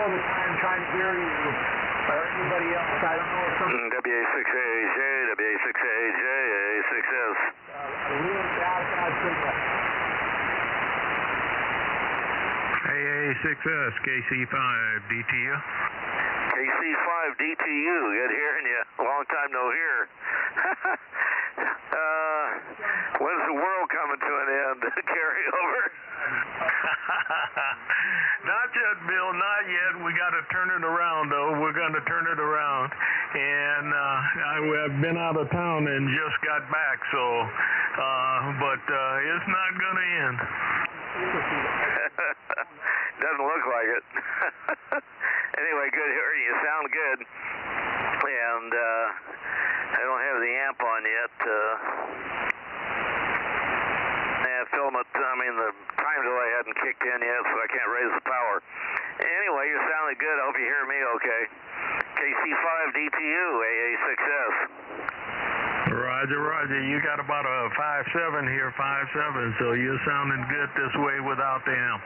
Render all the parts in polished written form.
all the time trying to hear you or anybody else. I don't know if something... WA6AJ, WA6AJ, AA6S. Really bad signal. AA6S, KC5, DTU. KC5, DTU, good hearing you. Long time no hear. When's the world coming to an end? Carry over? Not yet, Bill, not yet. We got to turn it around, though. We're going to turn it around. And I've been out of town and just got back, so, but it's not going to end. Doesn't look like it. Anyway, good hearing you. Sound good. And I don't have the amp on yet. Filament, I mean, the time delay hadn't kicked in yet, so I can't raise the power. Anyway, you're sounding good. I hope you hear me okay. KC5 DTU, AA6S. Roger, roger. You got about a 5.7 here, 5.7, so you're sounding good this way without the amp.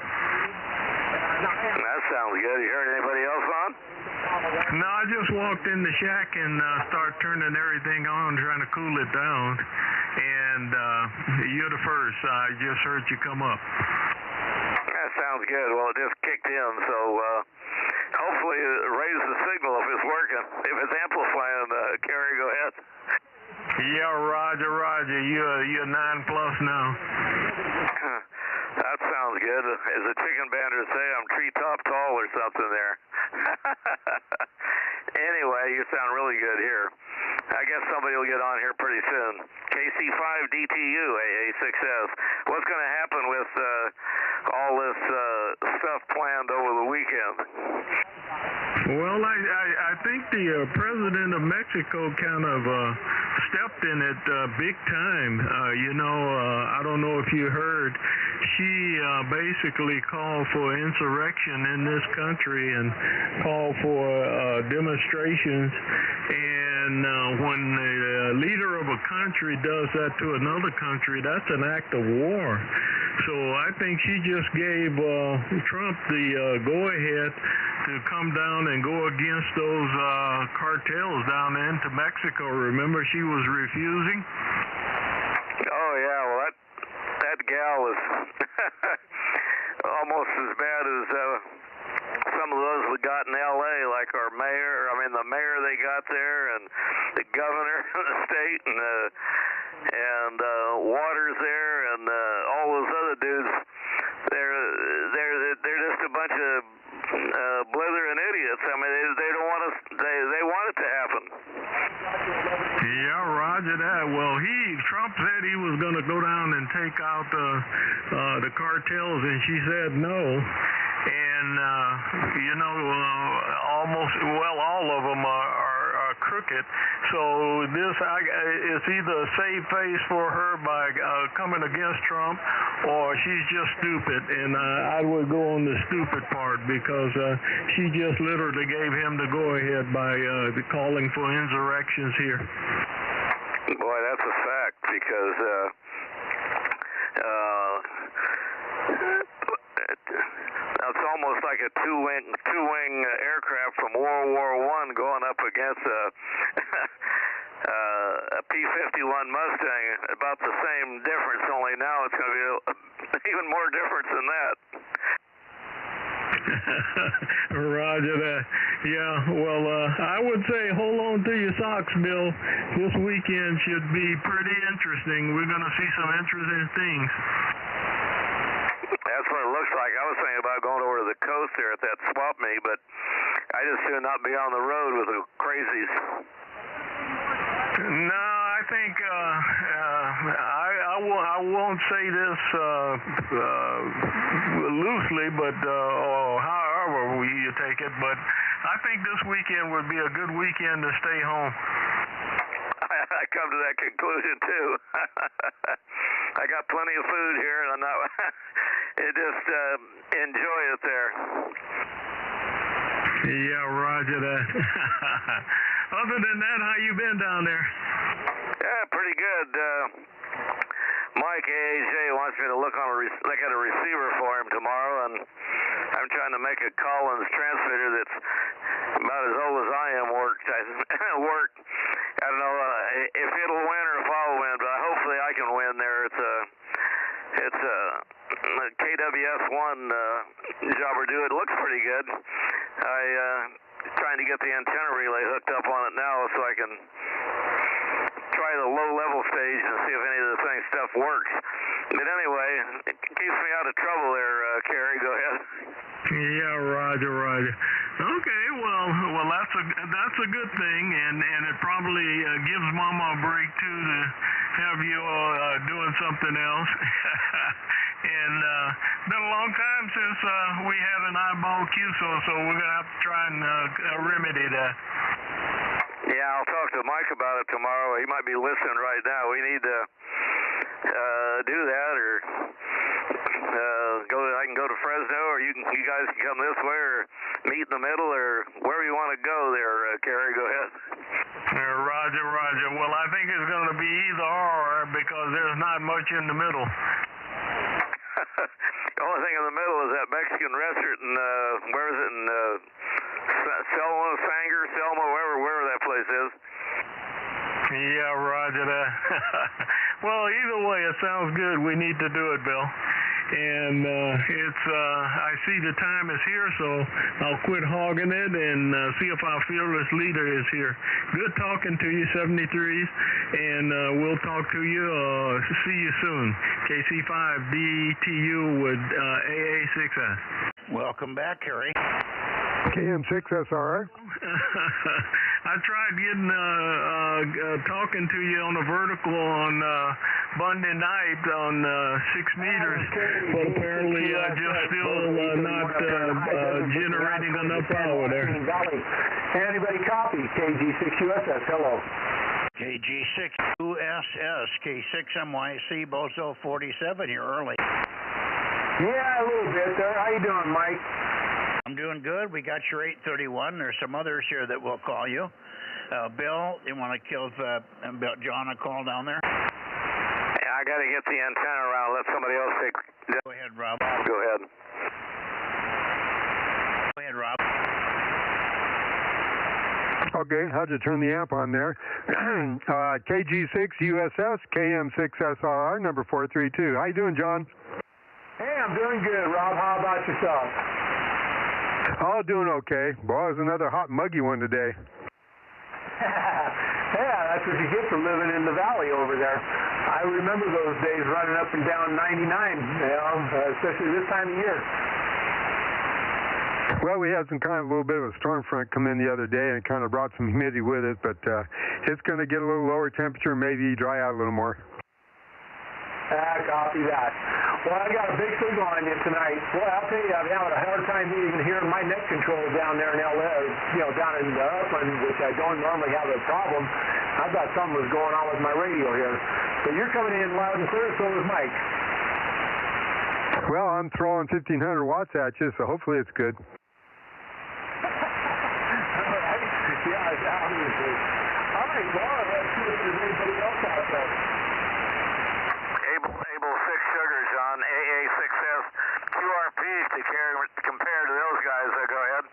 That sounds good. You heard anybody else on? No, I just walked in the shack and started turning everything on, trying to cool it down. And you're the first. I just heard you come up. That sounds good. Well, it just kicked in, so hopefully it raised the signal if it's working. If it's amplifying, Carrie, go ahead. Yeah, roger, roger. You're 9+ now. That sounds good. As the chicken band would say, I'm treetop tall or something there. Anyway, you sound really good here. I guess somebody will get on here pretty soon. KC5 DTU, AA6S. What's going to happen with all this stuff planned over the weekend? Well, I think the president of Mexico kind of stepped in it big time. I don't know if you heard, she basically called for insurrection in this country and called for demonstrations. And when the leader of a country does that to another country, that's an act of war. So I think she just gave Trump the go-ahead to come down and go against those cartels down into Mexico. Remember, she was refusing? Oh, yeah. Well, that gal was almost as bad as some of those we got in L.A., like our mayor. I mean, the mayor they got there, and the governor of the state, and Waters there, and all those other dudes. They're just a bunch of blithering idiots. I mean, they don't want us. They want it to happen. Yeah, roger that. Well, Trump said he was going to go down and take out the cartels, and she said no. And all of them are crooked. So it's either a save face for her by coming against Trump, or she's just stupid. And I would go on the stupid part, because she just literally gave him the go-ahead by calling for insurrections here. Boy, that's a fact, because it's almost like a two-wing aircraft from World War I going up against a P-51 Mustang. About the same difference, only now it's going to be even more difference than that. Roger that. Yeah, well, I would say hold on to your socks, Bill. This weekend should be pretty interesting. We're going to see some interesting things. That's what it looks like. I was thinking about going over to the coast there at that swap meet, but I just should not be on the road with the crazies. No, I think I won't say this loosely, but or however you take it, but I think this weekend would be a good weekend to stay home. I come to that conclusion too. I got plenty of food here, and I'm not. Just enjoy it there. Yeah, roger that. Other than that, how you been down there? Yeah, pretty good. Mike AAJ wants me to look at a receiver for him tomorrow, and I'm trying to make a Collins transmitter that's about as old as I am worked. I don't know if it'll win or if I'll win, but hopefully I can win there. It's a KWS1 jobber do. It looks pretty good. Trying to get the antenna relay hooked up on it now so I can try the low-level stage and see if any of the stuff works. But anyway, it keeps me out of trouble there, Kerry. Go ahead. Yeah, Roger. Okay, well, that's a good thing, and it probably gives Mama a break too to have you doing something else. And been a long time since we had an eyeball QSO, so we're gonna have to try and remedy that. Yeah, I'll talk to Mike about it tomorrow. He might be listening right now. We need to do that, or I can go to Fresno, or you guys can come this way, or meet in the middle, or wherever you want to go there, Kerry. Go ahead. Roger. Well, I think it's going to be either or, because there's not much in the middle. The only thing in the middle is that Mexican restaurant in, where is it, in Selma, wherever that place is. Yeah, Roger that. Well, either way, it sounds good. We need to do it, Bill. And I see the time is here, so I'll quit hogging it and see if our fearless leader is here. Good talking to you, 73s, and we'll talk to you. See you soon. KC5DTU with AA6S. Welcome back, Kerry. KM6SR. I tried getting talking to you on a vertical on Monday night on 6 meters, but apparently just still not generating enough power there. Anybody copy? KG6USS, hello. KG6USS, K6MYC, Bozo 47, you're early. Yeah, a little bit there. How you doing, Mike? I'm doing good. We got your 831. There's some others here that will call you. Bill, you want to give John a call down there? Yeah, I got to get the antenna around. Let somebody else take. Go ahead, Rob. Go ahead. Go ahead, Rob. Okay, how'd you turn the amp on there? KG6USS, KM6SRR, number 432. How you doing, John? Hey, I'm doing good, Rob. How about yourself? Oh, doing okay. Boy, it was another hot, muggy one today. Yeah, that's what you get for living in the valley over there. I remember those days running up and down 99, especially this time of year. Well, we had a little bit of a storm front come in the other day, and it kind of brought some humidity with it, but it's going to get a little lower temperature, maybe dry out a little more. Copy that. Well, I got a big signal on you tonight. Boy, I'll tell you, I'm having a hard time even hearing my net control down there in LA, down in Upland, which I don't normally have a problem. I thought something was going on with my radio here. But you're coming in loud and clear, so is Mike. Well, I'm throwing 1,500 watts at you, so hopefully it's good. All right. Yeah, obviously. All right, well, let's see if there's anybody else out there. Able 6 Sugar, John, AA6S, QRPs to compare to those guys. Go ahead.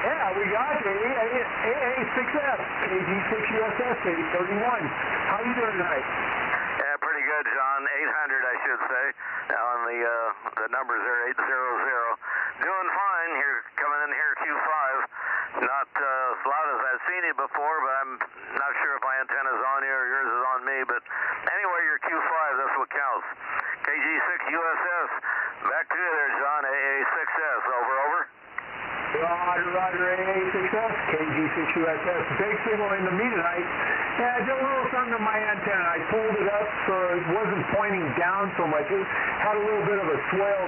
Yeah, we got you. AA6S, KG6USS, 831. How you doing tonight? Yeah, pretty good, John. 800, I should say. On the numbers there, 800. Doing fine here, coming in here Q5. Not as loud as I've seen you before, but I'm not sure if my antenna's on you or yours is on me. But anyway, you're Q5, that's what counts. KG6USS, back to you there, John. AA6S, over. Roger, AA6S, KG6USS. Big signal into me tonight. Yeah, I did a little something to my antenna. I pulled it up so it wasn't pointing down so much. It had a little bit of a swell,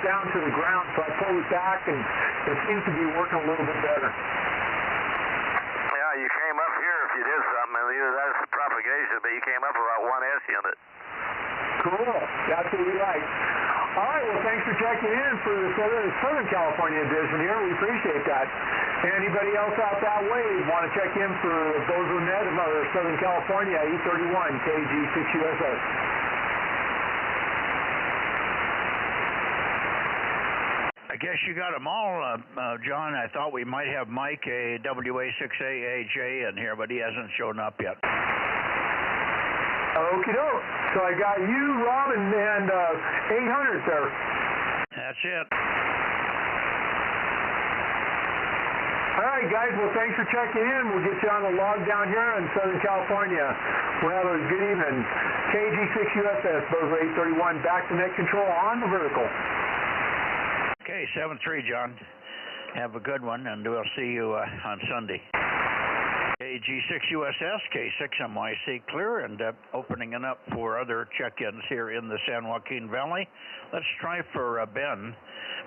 down to the ground, so I pulled it back, and it seems to be working a little bit better. Yeah, you came up here if you did something. Either that's propagation, but you came up about 1S unit. Cool. That's what we like. All right, well, thanks for checking in for the Southern California edition here. We appreciate that. Anybody else out that way want to check in for Bozo Net of Southern California, 831 KG6USS. I guess you got them all, John. I thought we might have Mike, a WA6AAJ in here, but he hasn't shown up yet. Okie doke. So I got you, Rob, and 800 there. That's it. All right, guys. Well, thanks for checking in. We'll get you on the log down here in Southern California. We'll have a good evening. KG6USS, Bozo 831, back to net control on the vertical. Okay, 7-3, John. Have a good one, and we'll see you on Sunday. KG6USS, K6MYC clear, and opening it up for other check-ins here in the San Joaquin Valley. Let's try for Ben.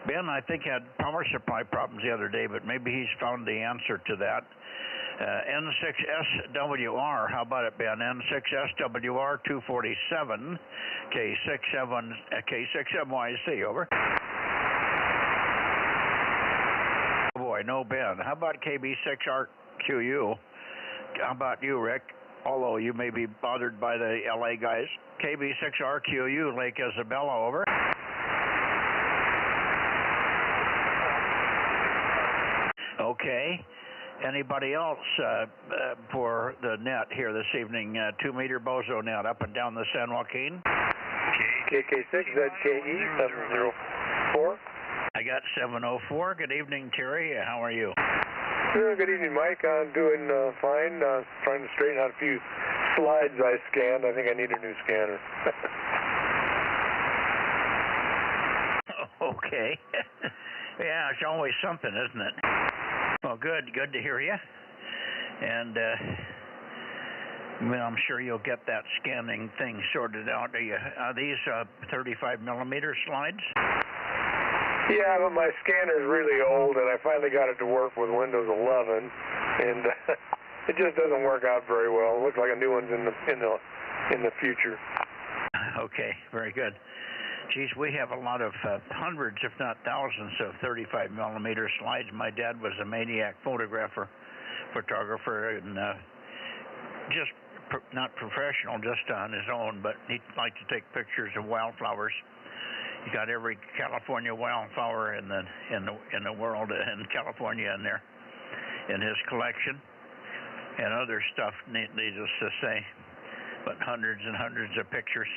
Ben, I think, had power supply problems the other day, but maybe he's found the answer to that. N6SWR, how about it, Ben? N6SWR 247, K6MYC, over. Oh boy, no Ben. How about KB6RQU? How about you, Rick? Although you may be bothered by the LA guys. KB6RQU, Lake Isabella, over. Okay. Anybody else for the net here this evening? 2-meter Bozo net up and down the San Joaquin. KK6ZKE 704. I got 704. Good evening, Terry. How are you? Good evening, Mike. I'm doing fine. Trying to straighten out a few slides I scanned. I think I need a new scanner. Okay. Yeah, it's always something, isn't it? Well, good to hear you. And well, I'm sure you'll get that scanning thing sorted out. Are these 35 millimeter slides? Yeah, but my scanner's really old, and I finally got it to work with Windows 11, and it just doesn't work out very well. It looks like a new one's in the future. Okay, very good. Geez, we have a lot of hundreds, if not thousands, of 35 millimeter slides. My dad was a maniac photographer, and just not professional, just on his own, but he'd like to take pictures of wildflowers. He got every California wildflower in the world in California in there in his collection, and other stuff, needless to say, but hundreds and hundreds of pictures.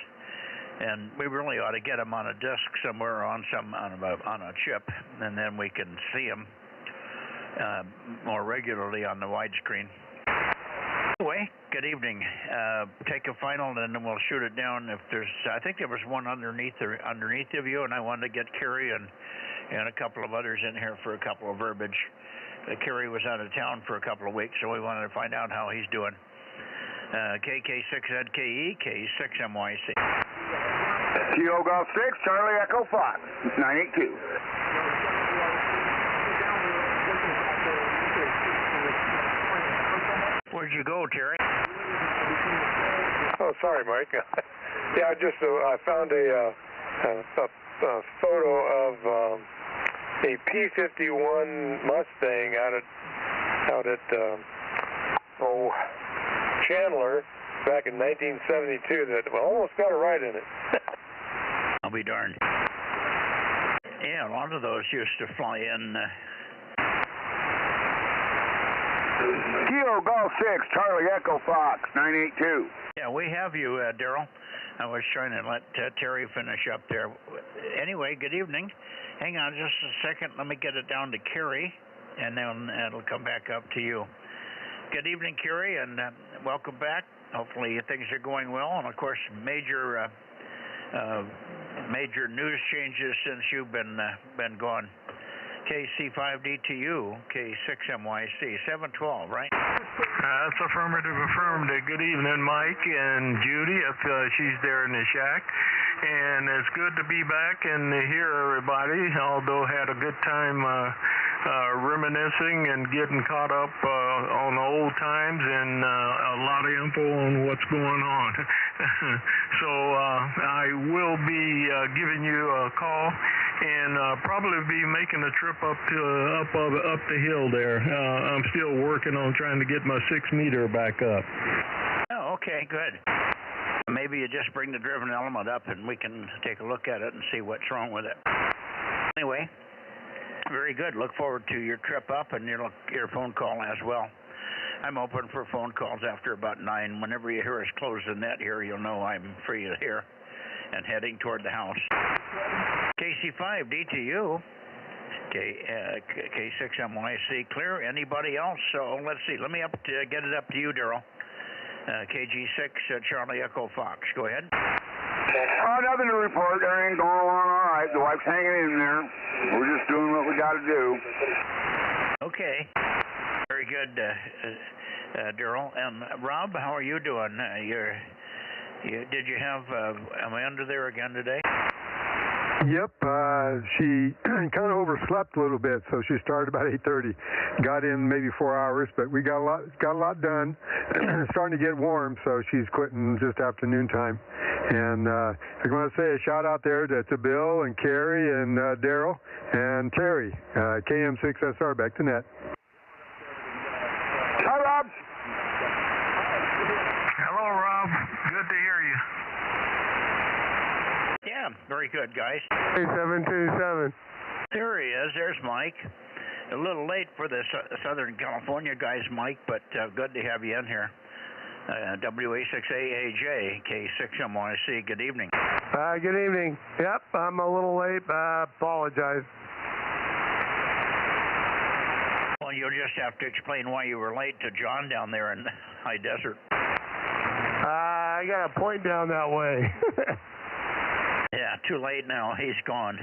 And we really ought to get them on a disc somewhere on a chip, and then we can see them more regularly on the widescreen. Anyway, good evening. Take a final, and then we'll shoot it down. If there's, I think there was one underneath of you, and I wanted to get Kerry and a couple of others in here for a couple of verbiage. Kerry was out of town for a couple of weeks, so we wanted to find out how he's doing. KK6ZKE, K6MYC. Kilo Golf 6, Charlie Echo Fox, 982. Where'd you go, Terry? Oh, sorry, Mike. Yeah, I found a photo of a P-51 Mustang out at Chandler back in 1972 that almost got a ride in it. I'll be darned. Yeah, a lot of those used to fly in. Kilo Golf 6, Charlie Echo Fox, 982. Yeah, we have you, Daryl. I was trying to let Terry finish up there. Anyway, good evening. Hang on just a second. Let me get it down to Kerry, and then it'll come back up to you. Good evening, Kerry, and welcome back. Hopefully things are going well. And, of course, major news changes since you've been gone. KC5DTU, K6MYC, 712, right? That's affirmative. Good evening, Mike and Judy, if she's there in the shack. And it's good to be back and hear everybody, although had a good time reminiscing and getting caught up on old times and a lot of info on what's going on. So I will be giving you a call and probably be making a trip up the hill there. I'm still working on trying to get my 6-meter back up. Oh, okay, good. Maybe you just bring the driven element up and we can take a look at it and see what's wrong with it. Anyway, very good. Look forward to your trip up and your phone call as well. I'm open for phone calls after about 9. Whenever you hear us close the net here, you'll know I'm free to hear and heading toward the house. KC5, DTU. K6MYC, clear. Anybody else? So let's see. Let me get it up to you, Daryl. KG6, Charlie Echo Fox. Go ahead. Nothing to report. Everything's going along all right. The wife's hanging in there. We're just doing what we got to do. Okay. Very good, Daryl. And Rob, how are you doing? Did you have Amanda there again today? Yep, she kind of overslept a little bit, so she started about 8:30. Got in maybe 4 hours, but we got a lot done. It's starting to get warm, so she's quitting just afternoon time. And I want to say a shout out there to Bill and Carrie and Daryl and Terry, KM6SR, back to net. Hi, Rob. Hello, Rob. Good to hear you. Yeah, very good, guys. 727. There he is. There's Mike. A little late for the Southern California guys, Mike, but good to have you in here. WA6AAJ, K6MYC, good evening. Good evening. Yep, I'm a little late. Apologize. Well, you'll just have to explain why you were late to John down there in High Desert. I got a point down that way. Yeah, too late now. He's gone.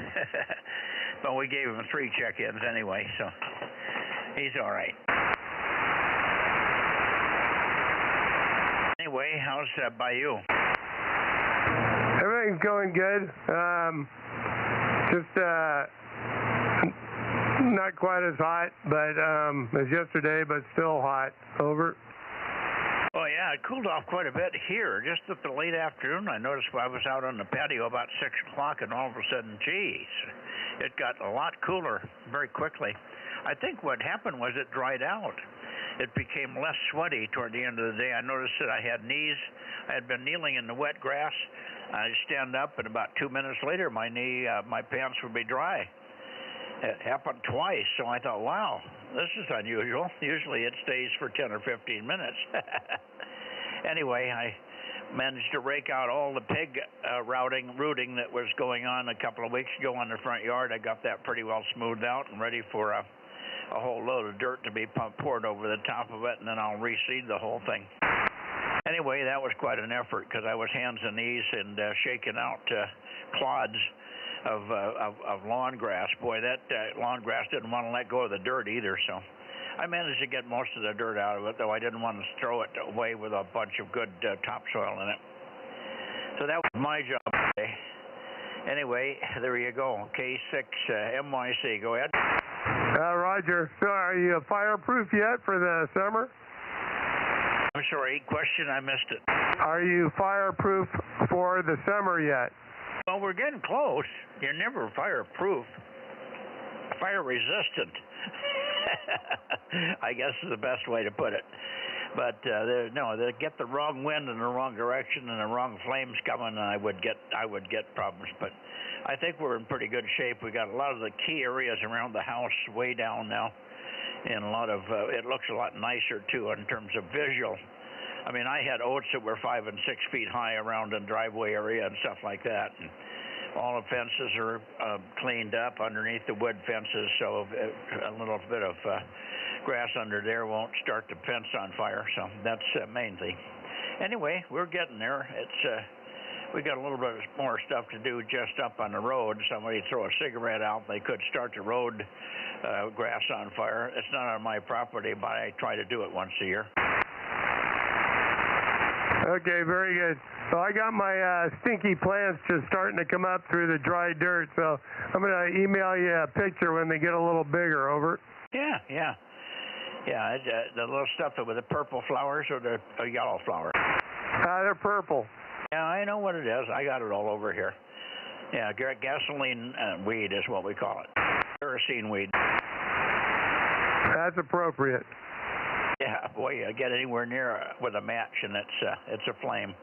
But we gave him 3 check-ins anyway, so he's all right. Anyway, how's Bayou? Everything's going good. Just not quite as hot, but as yesterday, but still hot. Over. Oh, yeah, it cooled off quite a bit here. Just at the late afternoon, I noticed I was out on the patio about 6 o'clock, and all of a sudden, geez, it got a lot cooler very quickly. I think what happened was it dried out. It became less sweaty toward the end of the day. I noticed that I had been kneeling in the wet grass. I'd stand up, and about 2 minutes later, my pants would be dry. It happened twice, so I thought, wow, this is unusual. Usually it stays for 10 or 15 minutes. Anyway, I managed to rake out all the pig rooting that was going on a couple of weeks ago on the front yard. I got that pretty well smoothed out and ready for a whole load of dirt to be poured over the top of it, and then I'll reseed the whole thing. Anyway, that was quite an effort because I was hands and knees and shaking out clods of lawn grass. Boy, that lawn grass didn't want to let go of the dirt either, so I managed to get most of the dirt out of it, though I didn't want to throw it away with a bunch of good topsoil in it. So that was my job today. Anyway, there you go. K6MYC, go ahead. Roger. So are you fireproof yet for the summer? I'm sorry, question, I missed it. Are you fireproof for the summer yet? Well, we're getting close. You're never fireproof. Fire resistant, I guess is the best way to put it. But they get the wrong wind in the wrong direction and the wrong flames coming, and I would get problems. But I think we're in pretty good shape. We got a lot of the key areas around the house way down now, and a lot of it looks a lot nicer too in terms of visual. I mean, I had oats that were 5 and 6 feet high around the driveway area and stuff like that. And all the fences are cleaned up underneath the wood fences, so a little bit of grass under there won't start the fence on fire. So that's the main thing. Anyway, we're getting there. We got a little bit more stuff to do just up on the road. Somebody throw a cigarette out, they could start the road grass on fire. It's not on my property, but I try to do it once a year. Okay, very good. So I got my stinky plants just starting to come up through the dry dirt, so I'm going to email you a picture when they get a little bigger, over. Yeah. The little stuff with the purple flowers or the yellow flowers? They're purple. Yeah, I know what it is. I got it all over here. Yeah, gasoline weed is what we call it. Kerosene weed. That's appropriate. Yeah, boy, you get anywhere near with a match and it's a flame.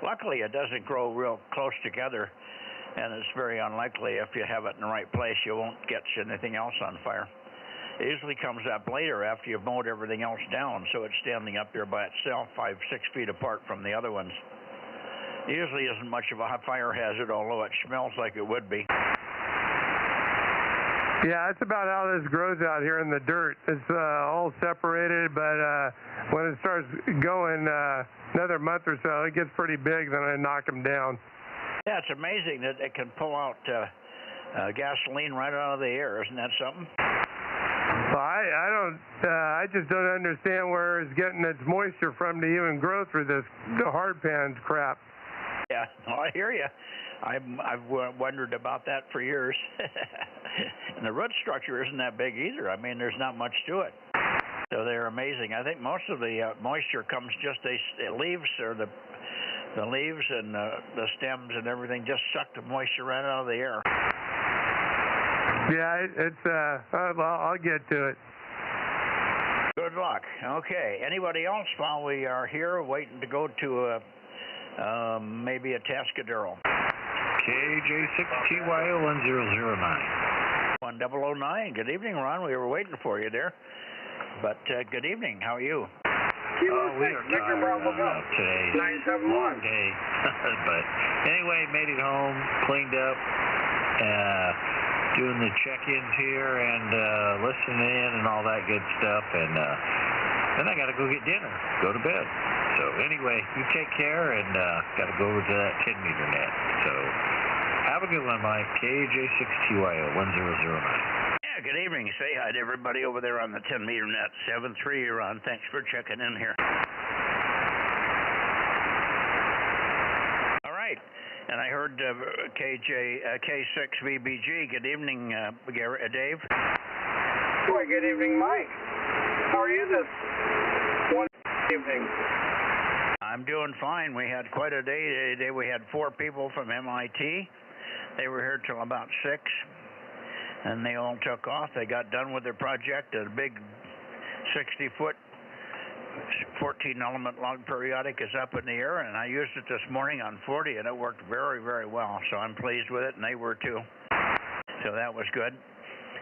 Luckily, it doesn't grow real close together, and it's very unlikely if you have it in the right place, you won't get anything else on fire. It usually comes up later after you've mowed everything else down, so it's standing up there by itself 5-6 feet apart from the other ones. It usually isn't much of a fire hazard, although it smells like it would be. Yeah, that's about how this grows out here in the dirt. It's all separated, but when it starts going another month or so, it gets pretty big, then I knock them down. Yeah, it's amazing that it can pull out gasoline right out of the air. Isn't that something? Well, I just don't understand where it's getting its moisture from to even grow through this hard pan crap. Yeah, well, I hear you. I've wondered about that for years. And the root structure isn't that big either. I mean, there's not much to it. So they're amazing. I think most of the moisture comes just the leaves, or the leaves and the stems and everything just suck the moisture right out of the air. Yeah, well, I'll get to it. Good luck. Okay. Anybody else while we are here waiting to go to maybe a Tascadero? KJ6TYO 1009. 1009. Good evening, Ron. We were waiting for you there. But good evening. How are you? We are tired today. 971. Day. But anyway, made it home, cleaned up, doing the check-ins here and listening in and all that good stuff. And then I got to go get dinner, go to bed. So anyway, you take care, and got to go over to that 10-meter net. So have a good one, Mike. KJ6TYO 1009. Yeah, good evening. Say hi to everybody over there on the 10-meter net. 7-3, you're on. Thanks for checking in here. All right. And I heard K6VBG. Good evening, Dave. Boy, good evening, Mike. How are you this evening? I'm doing fine. We had quite a day today. We had 4 people from MIT. They were here till about 6, and they all took off. They got done with their project. A big 60-foot 14-element log periodic is up in the air, and I used it this morning on 40, and it worked very, very well. So I'm pleased with it, and they were too. So that was good.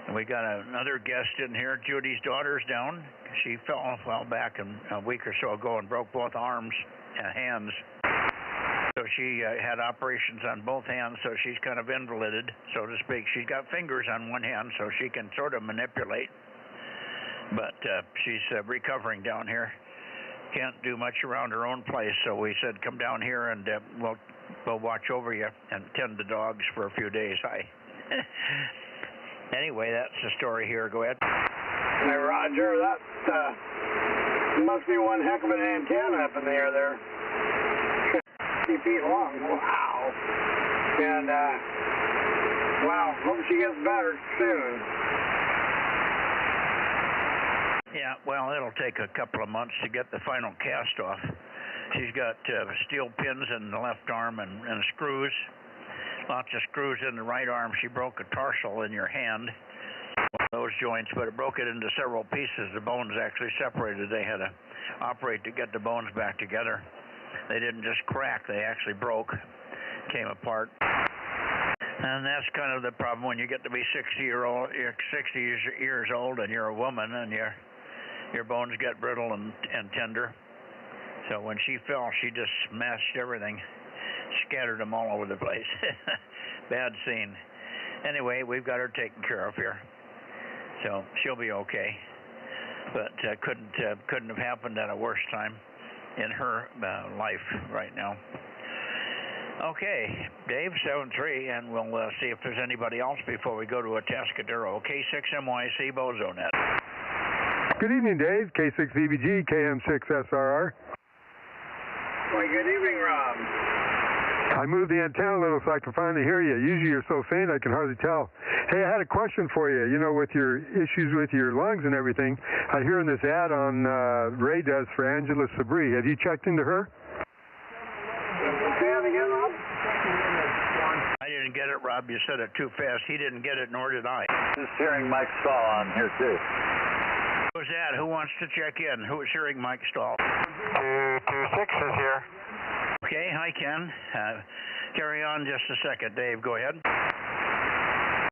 And we got another guest in here. Judy's daughter's down. She fell a while back a week or so ago and broke both arms and hands. So she had operations on both hands, so she's kind of invalided, so to speak. She's got fingers on one hand, so she can sort of manipulate. But she's recovering down here. Can't do much around her own place, so we said, come down here and we'll watch over you and tend the dogs for a few days. Hi. Anyway, that's the story here. Go ahead. Hey, Roger, that must be one heck of an antenna up in the air there. 50 feet long. Wow. And, wow, hope she gets better soon. Yeah, well, it'll take a couple of months to get the final cast off. She's got steel pins in the left arm and screws. Lots of screws in the right arm. She broke a tarsal in your hand, one of those joints, but it broke it into several pieces. The bones actually separated. They had to operate to get the bones back together. They didn't just crack. They actually broke, came apart. And that's kind of the problem when you get to be 60 years old and you're a woman and your bones get brittle and tender. So when she fell, she just smashed everything. Scattered them all over the place. Bad scene. Anyway, we've got her taken care of here, so she'll be okay. But couldn't have happened at a worse time in her life right now. Okay, Dave, 7-3, and we'll see if there's anybody else before we go to a Tascadero. K6MYC Bozo Net. Good evening, Dave. K6VBG, KM6SRR. Well, good evening, Rob. I moved the antenna a little so I can finally hear you. Usually you're so faint I can hardly tell. Hey, I had a question for you. You know, with your issues with your lungs and everything, I hear in this ad on Ray does for Angela Sabri. Have you checked into her? Say that again, Rob? I didn't get it, Rob. You said it too fast. He didn't get it, nor did I. Just hearing Mike Stahl on here, too. Who's that? Who wants to check in? Who is hearing Mike Stahl? 226 is here. Okay, hi, Ken. Carry on just a second. Dave, go ahead.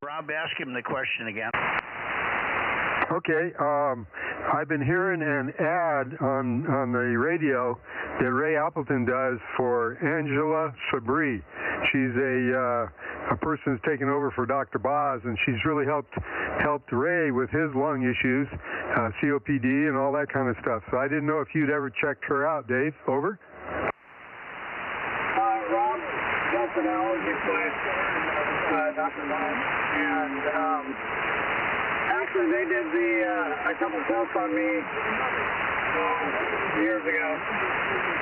Rob, ask him the question again. Okay, I've been hearing an ad on the radio that Ray Appleton does for Angela Sabri. She's a person who's taken over for Dr. Boz, and she's really helped Ray with his lung issues, COPD and all that kind of stuff. So I didn't know if you'd ever checked her out, Dave. Over. Rob, that's an allergy place, Dr. Boz, and actually they did a couple tests on me years ago,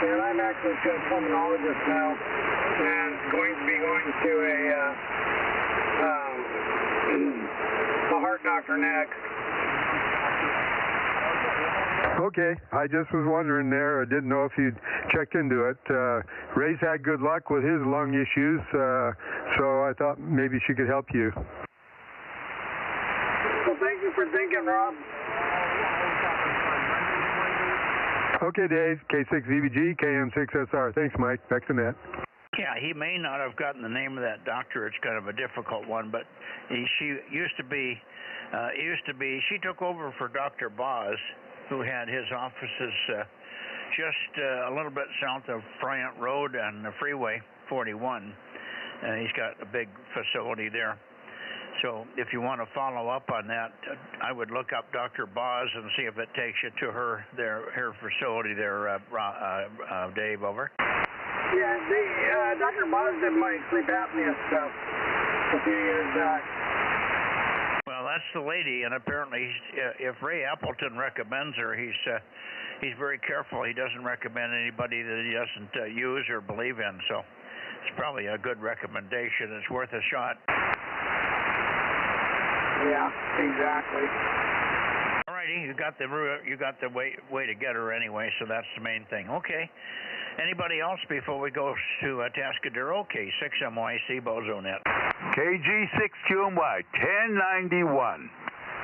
and I'm actually a pulmonologist now, and going to be going to a heart doctor next. Okay, I just was wondering there. I didn't know if you'd checked into it. Ray's had good luck with his lung issues, so I thought maybe she could help you. Well, thank you for thinking, Rob. Okay, Dave. K6VBG, KM6SR. Thanks, Mike. Back to net. Yeah, he may not have gotten the name of that doctor. It's kind of a difficult one, but she used to be, she took over for Dr. Boz, who had his offices just a little bit south of Bryant Road and the Freeway 41. He's got a big facility there. So if you want to follow up on that, I would look up Dr. Boz and see if it takes you to her facility there, Dave, over. Yeah, Dr. Boz did my sleep apnea stuff a few years back. Well, that's the lady, and apparently, if Ray Appleton recommends her, he's very careful. He doesn't recommend anybody that he doesn't use or believe in. So it's probably a good recommendation. It's worth a shot. Yeah, exactly. All righty, you got the way to get her anyway, so that's the main thing. Okay. Anybody else before we go to Atascadero? K6MYC Bozo Net. KG6QMY 1091.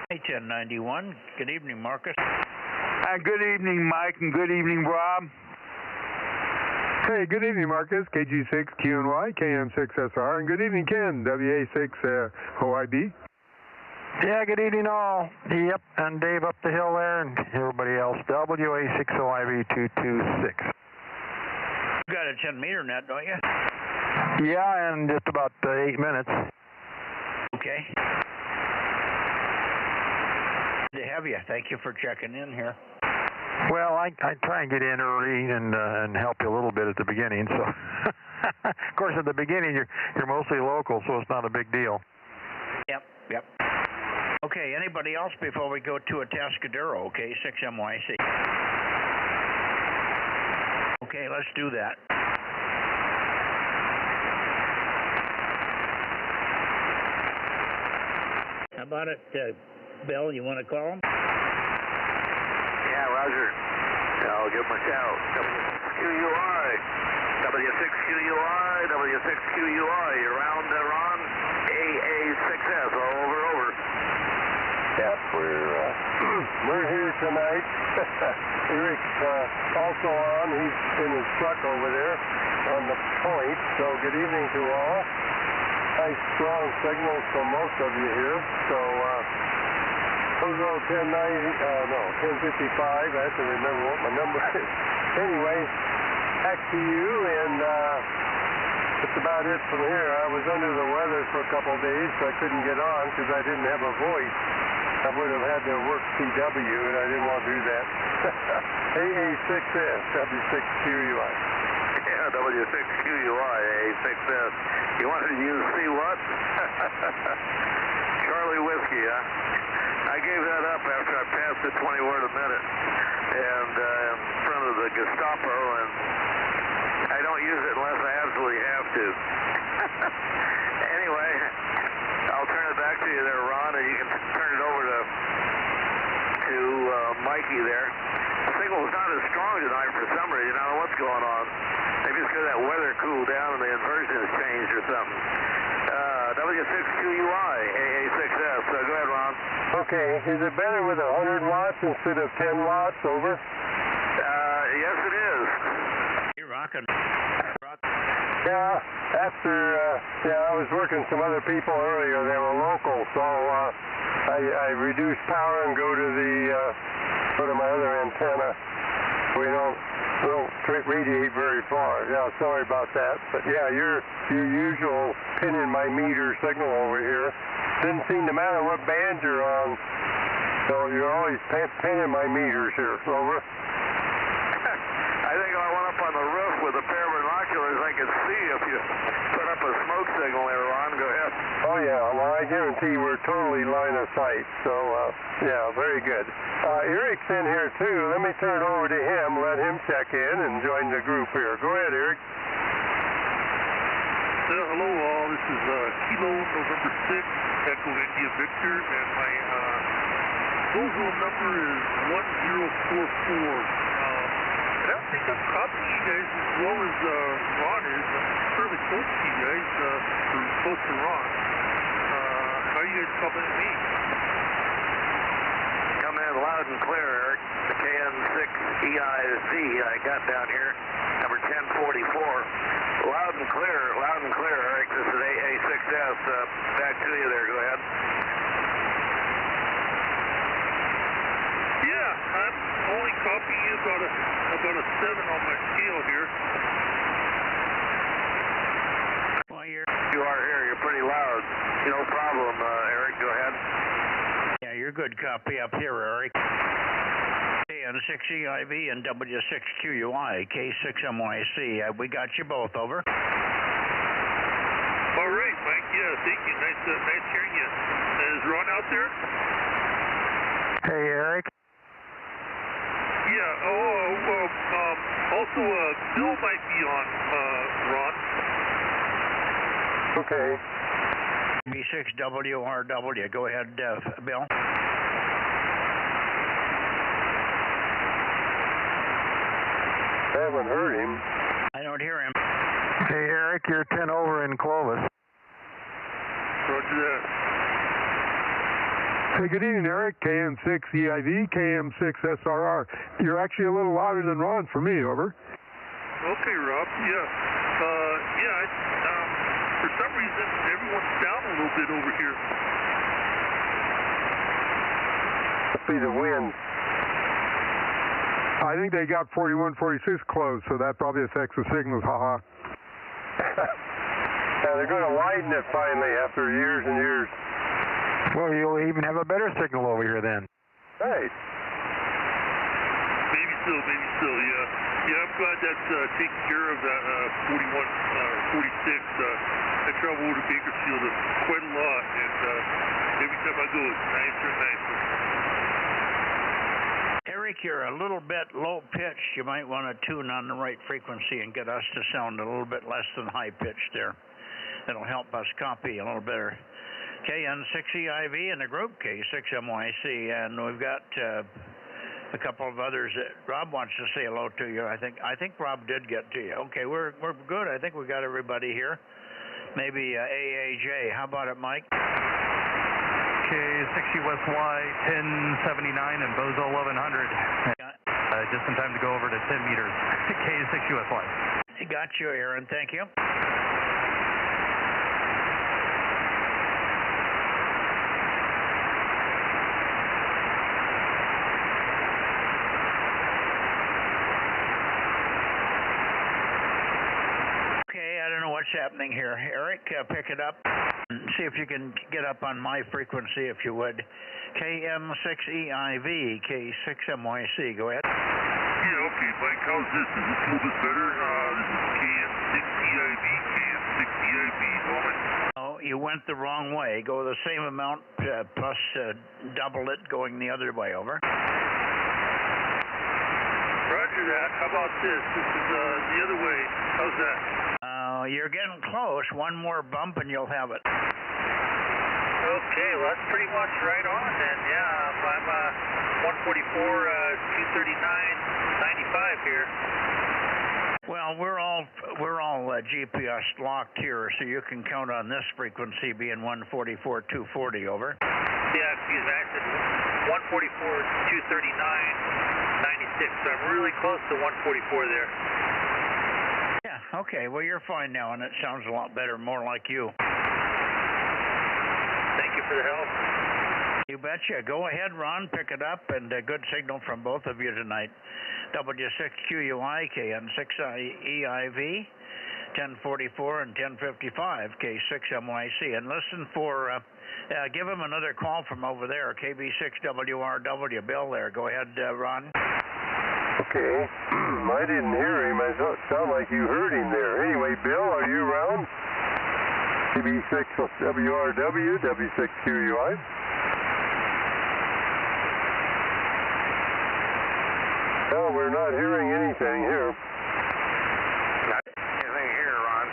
Hey, 1091. Good evening, Marcus. Good evening, Mike, and good evening, Rob. Hey, good evening, Marcus. KG6QNY, KM6SR, and good evening, Ken, WA6OIB. Yeah, good evening all. Yep, and Dave up the hill there, and everybody else. WA6OIB 226. You got a 10-meter net, don't you? Yeah, in just about 8 minutes. Okay. Good to have you. Thank you for checking in here. Well, I try and get in early and help you a little bit at the beginning. So, of course, at the beginning you're mostly local, so it's not a big deal. Yep. Okay. Anybody else before we go to Atascadero? Okay, 6MYC. Okay, let's do that. How about it, Bill? You want to call him? Yeah, Roger. I'll give him a shout. W6QUI. W6QUI. W6QUI. You're around, Ron? AA6S. Over. Yep, we're here tonight. Eric's also on. He's in his truck over there on the point. So good evening to all. Nice strong signals from most of you here. So Bozo 1055. I have to remember what my number is. Anyway, back to you, and that's about it from here. I was under the weather for a couple of days, so I couldn't get on because I didn't have a voice. I would have had to work CW, and I didn't want to do that. AA6S, W6QUI. Yeah, W6QUI, AA6S. You wanted to use C what? Charlie Whiskey, huh? I gave that up after I passed the 20 word a minute and in front of the Gestapo, and use it unless I absolutely have to. Anyway, I'll turn it back to you there, Ron, and you can turn it over to Mikey there. The signal was not as strong tonight for some reason. I don't know what's going on. Maybe it's because that weather cooled down and the inversion has changed or something. W6QUI, AA6S. Go ahead, Ron. Okay, is it better with 100 watts instead of 10 watts? Over. Yes, it is. You're rocking. Yeah, I was working some other people earlier. They were local, so I reduced power and go to my other antenna. We don't radiate very far. Yeah, sorry about that. But yeah, your usual pinning my meter signal over here didn't seem to matter what band you're on. So you're always pinning my meters here. Over. I think I went up on the roof with a pair of binoculars. I could see if you put up a smoke signal there, Ron. Go ahead. Oh, yeah. Well, I guarantee we're totally line of sight. So, yeah, very good. Eric's in here, too. Let me turn it over to him, let him check in and join the group here. Go ahead, Eric. Hello, all. This is Kilo November 6th, Echo India Victor, and my Bozo number is 1044. I don't think I'm copying you guys as well as Ron is. I'm fairly close to you guys, or close to Ron. How are you guys copying me? Coming in loud and clear, Eric. The KN6EIZ I got down here, number 1044. Loud and clear, Eric. This is AA6S. Back to you there. Go ahead. Yeah, I'm only copying you about a 7 on my scale here. Well, you are here. You're pretty loud. No problem, Eric. Go ahead. Yeah, you're good copy up here, Eric. KN6EIV and W6QUI, K6MYC. We got you both, over. All right, Mike. Yeah, thank you. Nice hearing you. Is Ron out there? Hey, Eric. Yeah. Also, Bill might be on, Ron. Okay. B6WRW. Go ahead, Bill. I haven't heard him. I don't hear him. Hey, Eric, you're 10 over in Clovis. Roger that. Hey, good evening, Eric. KM6EIV, KM6SRR. You're actually a little louder than Ron for me, over. Okay, Rob. Yeah. For some reason, everyone's down a little bit over here. Must be the wind. I think they got 4146 closed, so that probably affects the signals, haha. Yeah, they're going to widen it finally after years and years. Well, you'll even have a better signal over here then. Right. Maybe so, yeah. Yeah, I'm glad that's taking care of that 41 or 46. I travel over to Bakersfield quite a lot, and every time I go, it's nicer and nicer. Eric, you're a little bit low pitched. You might want to tune on the right frequency and get us to sound a little bit less than high pitched there. That'll help us copy a little better. KN6EIV in the group, K6MYC, and we've got a couple of others that Rob wants to say hello to you. I think Rob did get to you. Okay, we're good. I think we got everybody here. Maybe AAJ. How about it, Mike? K6USY 1079 and Bozo 1100. Just in time to go over to 10 meters. K6USY. Got you, Aaron. Thank you. What's happening here? Eric, pick it up. See if you can get up on my frequency, if you would. KM6EIV, K6MYC. Go ahead. Yeah, okay, Mike. How's this? Is this a little bit better? This is KM6EIV, KM6EIV. Oh, you went the wrong way. Go the same amount plus double it going the other way, over. Roger Roger that. How about this? This is the other way. How's that? You're getting close. One more bump and you'll have it. Okay, well, that's pretty much right on then. Yeah, I'm 144, 239.95 here. Well, we're all GPS locked here, so you can count on this frequency being 144, 240 over. Yeah, excuse me. I said 144, 239.96. So I'm really close to 144 there. Yeah, okay. Well, you're fine now, and it sounds a lot better, more like you. Thank you for the help. You betcha. Go ahead, Ron. Pick it up, and a good signal from both of you tonight. W6QUI, KN6EIV, 1044 and 1055, K6MYC. And listen for, give him another call from over there, KB6WRW. Bill there. Go ahead, Ron. Okay. I didn't hear him. I thought it sounded like you heard him there. Anyway, Bill, are you around? KB6WRW, W6QUI. Well, we're not hearing anything here. Not anything here, Ron.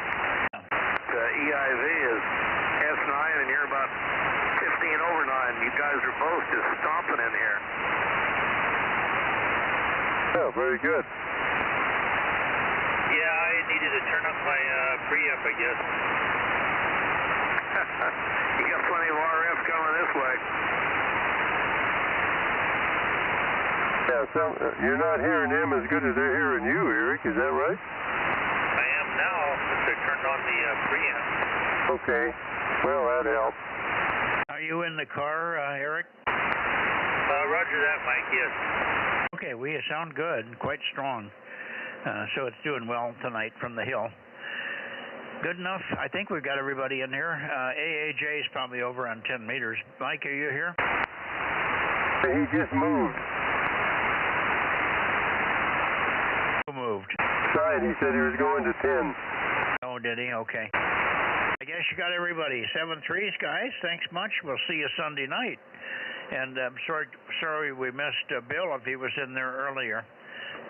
The EIV is S9, and you're about 15 over 9. You guys are both just stomping in here. Oh, very good. Yeah, I needed to turn up my preamp, I guess. You got plenty of RF coming this way. Yeah, so you're not hearing them as good as they're hearing you, Eric. Is that right? I am now, since I turned on the preamp. Okay. Well, that helps. Are you in the car, Eric? Roger that, Mike, yes. Okay, we sound good, quite strong. So it's doing well tonight from the hill. Good enough. I think we've got everybody in here. AAJ is probably over on 10 meters. Mike, are you here? He just moved. Who moved? Side, he said he was going to 10. Oh, did he? Okay. I guess you got everybody. 7-3s, guys. Thanks much. We'll see you Sunday night. And I'm sorry we missed Bill if he was in there earlier.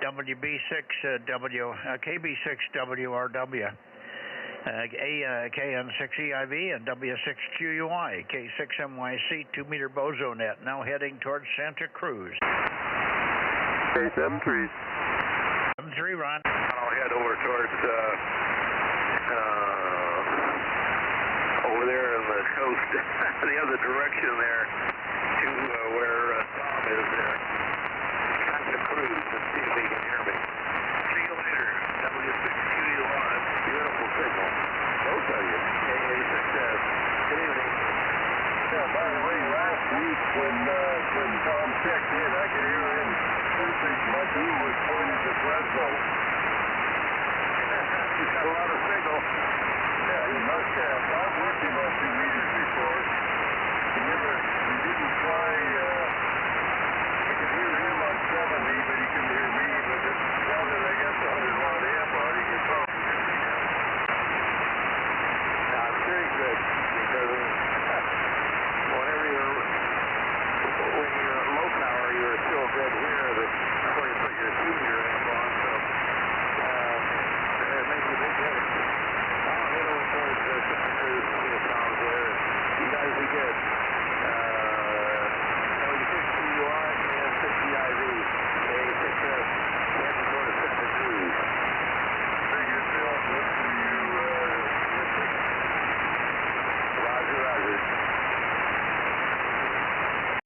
KB6WRW. KN6EIV and W6QUI, K6MYC, 2-meter Bozo Net, now heading towards Santa Cruz. Okay, 7-3. 7-3, Ron. I'll head over towards, over there in the coast, the other direction there, to where Tom is there. Santa Cruz, and see if he can hear me. See you later, W6QUI. Beautiful signal. Both of you. AA6S. Good evening. Yeah, by the way, last week when Tom checked in, I could hear him. My beam was pointed to Fresno. He's got a lot of signal. Yeah, he must have. I've worked him on 2 meters before. He didn't try, I could hear him on 70, but he couldn't hear me. But now that I got the 100-watt amp on, he can talk. It's very good, because when you're at low power, you're still good here before you put your 2-meter amp on, so it makes a big difference. I'll head over towards Santa Cruz and see if Tom's there. You guys be good. W6QUI and 6EIV, A6S, heading towards Santa Cruz. Very good, Bill. Look for you this week. Roger, Roger.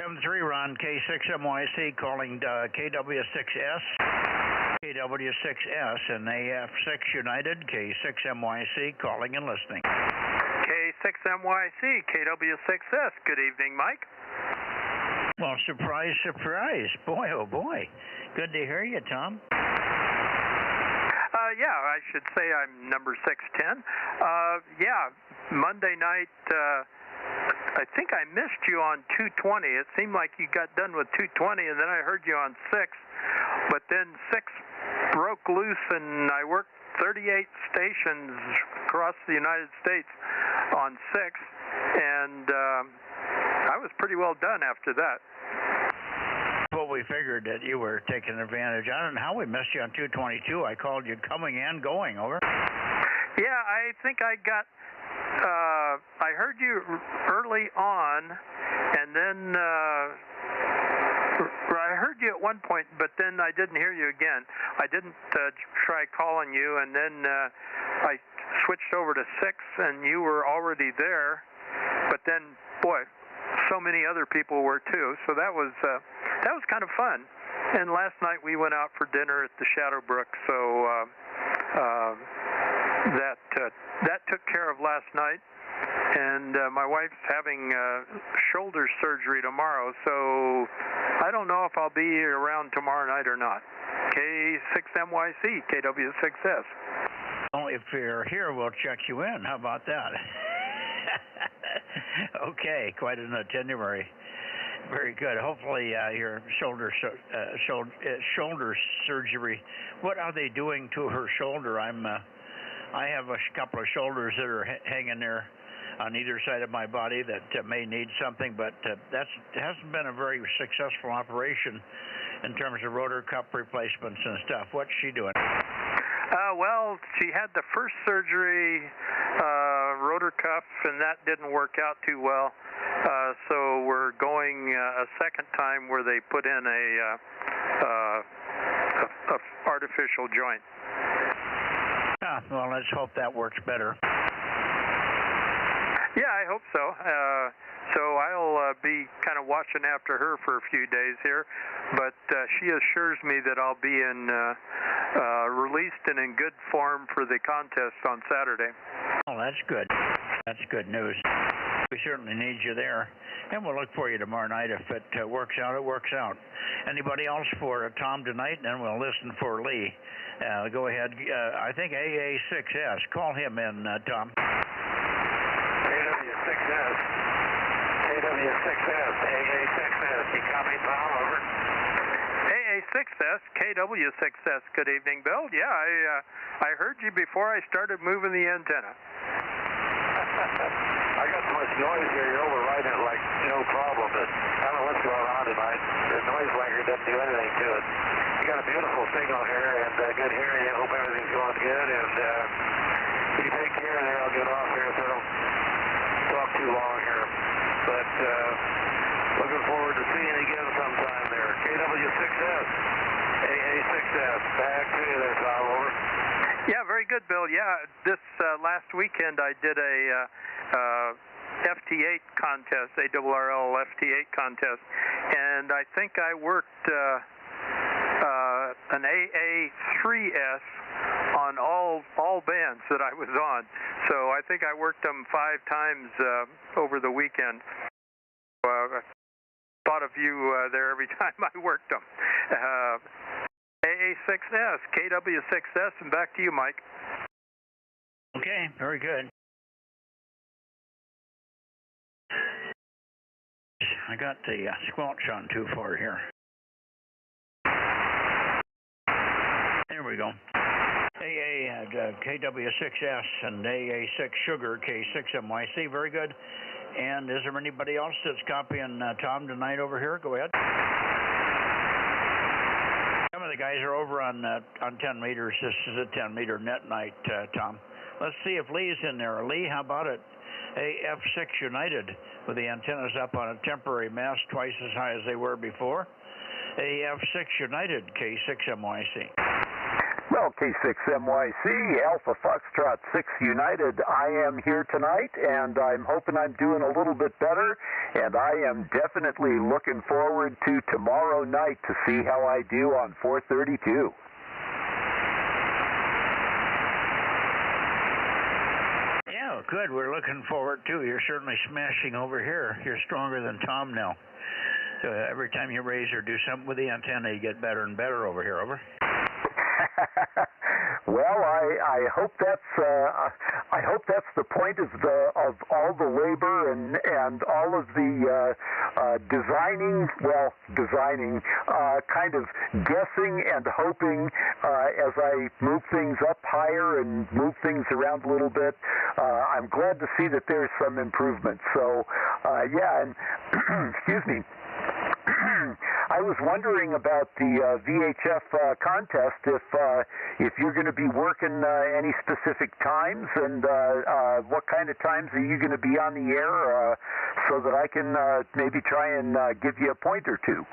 7-3, Ron, K6MYC calling KW6S. KW6S and AF6 United, K6MYC calling and listening. K6MYC, KW6S. Good evening, Mike. Well, surprise, surprise. Boy, oh boy. Good to hear you, Tom. Yeah, I should say I'm number 610. Yeah, Monday night, I think I missed you on 220. It seemed like you got done with 220, and then I heard you on 6. But then 6 broke loose, and I worked 38 stations across the United States on 6, and I was pretty well done after that. Well, we figured that you were taking advantage. I don't know how we missed you on 222. I called you coming and going, over. Yeah, I think I got, I heard you early on, and then I heard you at one point, but then I didn't hear you again. I didn't try calling you, and then I switched over to 6, and you were already there, but then, boy, so many other people were too, so that was kind of fun. And last night we went out for dinner at the Shadowbrook, so that took care of last night. And my wife's having shoulder surgery tomorrow, so I don't know if I'll be around tomorrow night or not. K6MYC, KW6S. Well, if you're here, we'll check you in. How about that? Okay, quite an itinerary. Very good. Hopefully your shoulder surgery. What are they doing to her shoulder? I have a couple of shoulders that are hanging there on either side of my body that may need something, but that hasn't been a very successful operation in terms of rotor cup replacements and stuff. What's she doing? Well, she had the first surgery, rotor cuff, and that didn't work out too well. So we're going a second time where they put in a artificial joint. Well, let's hope that works better. Yeah, I hope so. So I'll be kind of watching after her for a few days here, but she assures me that I'll be released and in good form for the contest on Saturday. Oh, that's good. That's good news. We certainly need you there, and we'll look for you tomorrow night. If it works out, it works out. Anybody else for Tom tonight? And then we'll listen for Lee. Go ahead. I think AA6S. Call him in, Tom. KW6S. KW6S. AA6S. You copy, Tom? Over. AA6S. KW6S. Good evening, Bill. Yeah, I heard you before I started moving the antenna. I got so much noise here, you're overriding it like no problem, but I don't know what's going on tonight. The noise blanker doesn't do anything to it. You got a beautiful signal here and good hearing. I hope everything's going good, and you take care there. I'll get off here so I don't talk too long here. But looking forward to seeing you again sometime there. KW6S, AA6S, back to you there, Tom, over. Yeah, very good, Bill. Yeah, this last weekend I did a FT8 contest, ARRL FT8 contest, and I think I worked an AA3S on all bands that I was on. So I think I worked them 5 times over the weekend. I thought of you there every time I worked them. AA6S, KW6S, and back to you, Mike. Okay, very good. I got the squelch on 2-4 here. There we go. AA KW6S and AA6 Sugar K6MYC. Very good. And is there anybody else that's copying Tom tonight over here? Go ahead. Some of the guys are over on 10 meters. This is a 10-meter net night, Tom. Let's see if Lee's in there. Lee, how about it? AF6 United with the antennas up on a temporary mast twice as high as they were before. AF6 United, K6MYC. Well, K6MYC, Alpha Foxtrot 6 United, I am here tonight, and I'm hoping I'm doing a little bit better, and I am definitely looking forward to tomorrow night to see how I do on 432. Yeah, good. We're looking forward to. You're certainly smashing over here. You're stronger than Tom now. So every time you raise or do something with the antenna, you get better and better over here. Over. Well, I hope that's the point of all the labor and all of the designing, kind of guessing and hoping as I move things up higher and move things around a little bit. I'm glad to see that there's some improvement. So, yeah, and excuse me. I was wondering about the VHF contest, if you're going to be working any specific times, and what kind of times are you going to be on the air, so that I can maybe try and give you a point or two.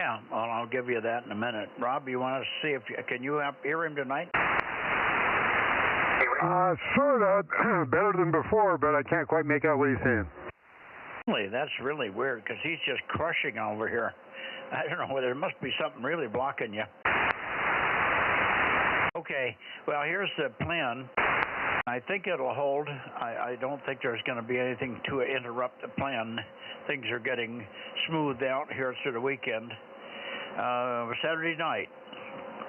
Yeah, well, I'll give you that in a minute. Rob, you want to see if can you hear him tonight? Sort of. Better than before, but I can't quite make out what he's saying. Really, that's really weird, because he's just crushing over here. I don't know whether there must be something really blocking you. Okay, well, here's the plan. I think it'll hold. I don't think there's going to be anything to interrupt the plan. Things are getting smoothed out here through the weekend. Saturday night,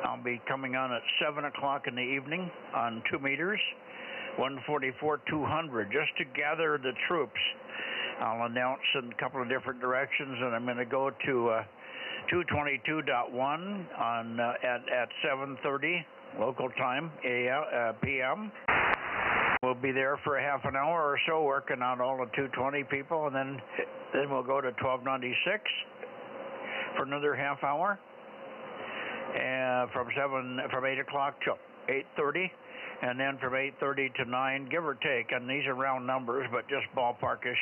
I'll be coming on at 7 o'clock in the evening on 2 meters, 144-200, just to gather the troops. I'll announce in a couple of different directions, and I'm going to go to 222.1 on at 7:30 local time p.m. We'll be there for a half an hour or so working on all the 220 people, and then we'll go to 1296 for another half hour, and from 8 o'clock to 8:30, and then from 8:30 to 9, give or take, and these are round numbers, but just ballparkish.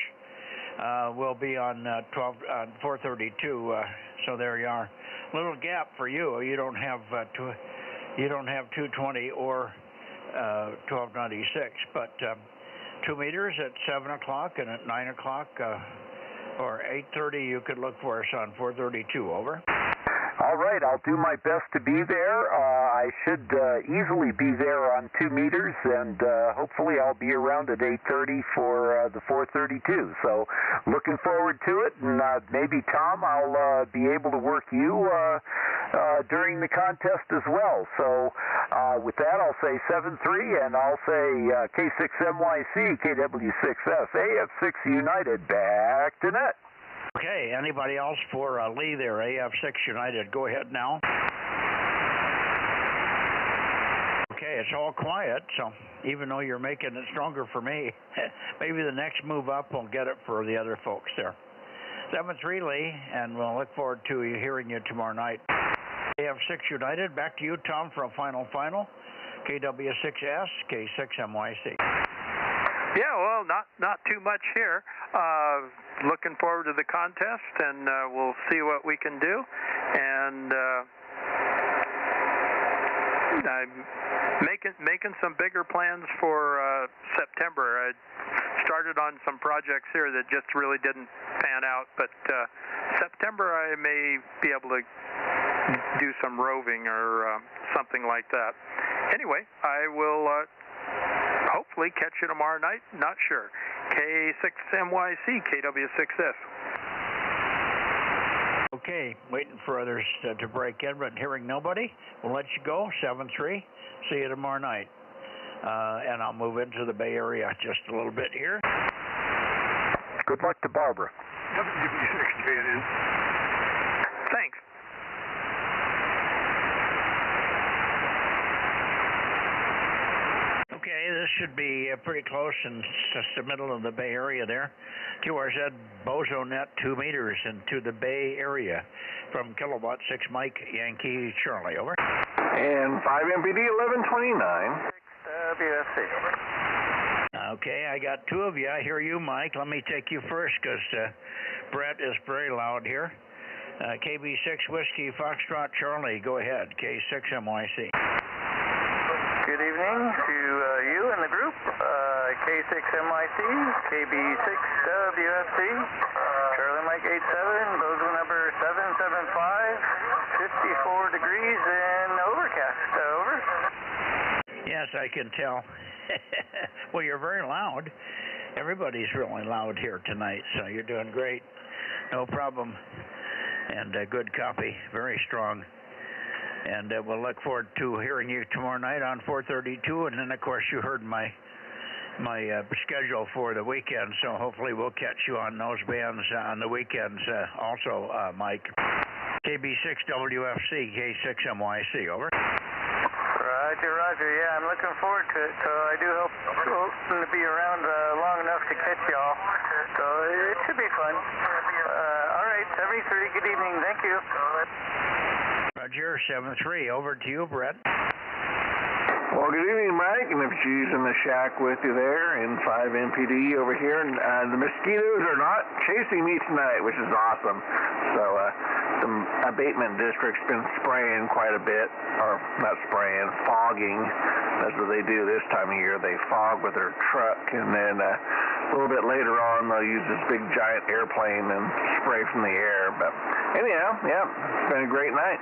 We'll be on 432. So there you are. Little gap for you. You don't have 220 or 1296, but 2 meters at 7 o'clock and at 9 o'clock or 8:30. You could look for us on 432. Over. All right, I'll do my best to be there. I should easily be there on 2 meters, and hopefully I'll be around at 8:30 for the 432. So looking forward to it, and maybe, Tom, I'll be able to work you during the contest as well. So with that, I'll say 7-3, and I'll say K6MYC, KW6S, AF6 United, back to net. Okay, anybody else for Lee there, AF6 United? Go ahead now. Okay, it's all quiet, so even though you're making it stronger for me, maybe the next move up will get it for the other folks there. 7-3, Lee, and we'll look forward to hearing you tomorrow night. AF6 United, back to you, Tom, for a final. KW6S, K6MYC. Yeah, well, not too much here. Looking forward to the contest, and we'll see what we can do. And I'm making some bigger plans for September. I started on some projects here that just really didn't pan out, but September I may be able to do some roving or something like that. Anyway, I will hopefully catch you tomorrow night. Not sure. K6MYC, KW6S. Okay, waiting for others to break in, but hearing nobody, we'll let you go. 7-3. See you tomorrow night. And I'll move into the Bay Area just a little bit here. Good luck to Barbara. Thanks. Okay, this should be pretty close in just the middle of the Bay Area there. QRZ Bozo Net 2 meters into the Bay Area from Kilowatt 6 Mike Yankee Charlie, over. And 5 MPD 1129. WFC. Okay, I got 2 of you. I hear you, Mike. Let me take you first because Brett is very loud here. KB6 Whiskey Foxtrot Charlie, go ahead. K6MYC. Good evening to you and the group. K6MYC, KB6 WFC, Charlie Mike 87, Bozo number 775, 54 degrees and overcast. Over. Yes, I can tell. Well, you're very loud. Everybody's really loud here tonight, so you're doing great. No problem. And good copy. Very strong. And we'll look forward to hearing you tomorrow night on 432. And then, of course, you heard my schedule for the weekend, so hopefully we'll catch you on those bands on the weekends also, Mike. KB6 WFC, K6MYC, over. Roger. Yeah, I'm looking forward to it. So I do hope to be around long enough to catch y'all. So it should be fun. All right, 73 73. Good evening. Thank you. Roger, 7-3. Over to you, Brett. Well, good evening, Mike, and if she's in the shack with you there, in 5 MPD over here, and the mosquitoes are not chasing me tonight, which is awesome. So, the abatement district's been spraying quite a bit, or not spraying, fogging. That's what they do this time of year. They fog with their truck, and then a little bit later on, they'll use this big giant airplane and spray from the air. But anyhow, yeah, it's been a great night.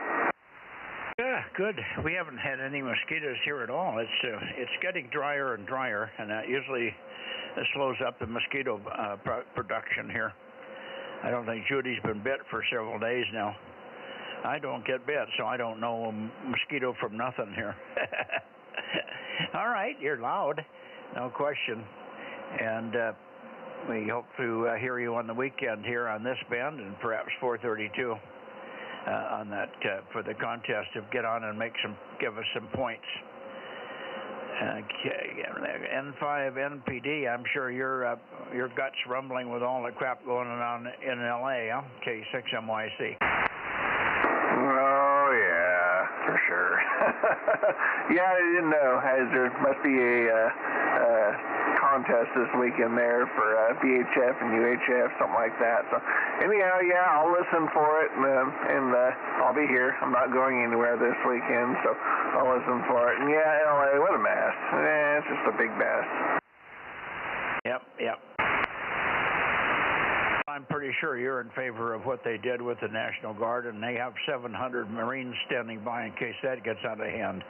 Yeah, good. We haven't had any mosquitoes here at all. It's getting drier and drier, and that usually slows up the mosquito production here. I don't think Judy's been bit for several days now. I don't get bit, so I don't know a mosquito from nothing here. All right, you're loud, no question. And we hope to hear you on the weekend here on this band, and perhaps 432. On that for the contest to get on and give us some points. N5 NPD. I'm sure your guts rumbling with all the crap going on in LA. Huh? K6MYC. Oh yeah, for sure. Yeah, I didn't know. There must be a contest this weekend there for VHF and UHF, something like that. So anyhow, yeah, I'll listen for it, and I'll be here. I'm not going anywhere this weekend, so I'll listen for it. And yeah, LA, what a mess. It's just a big mess. Yep. I'm pretty sure you're in favor of what they did with the National Guard, and they have 700 Marines standing by in case that gets out of hand.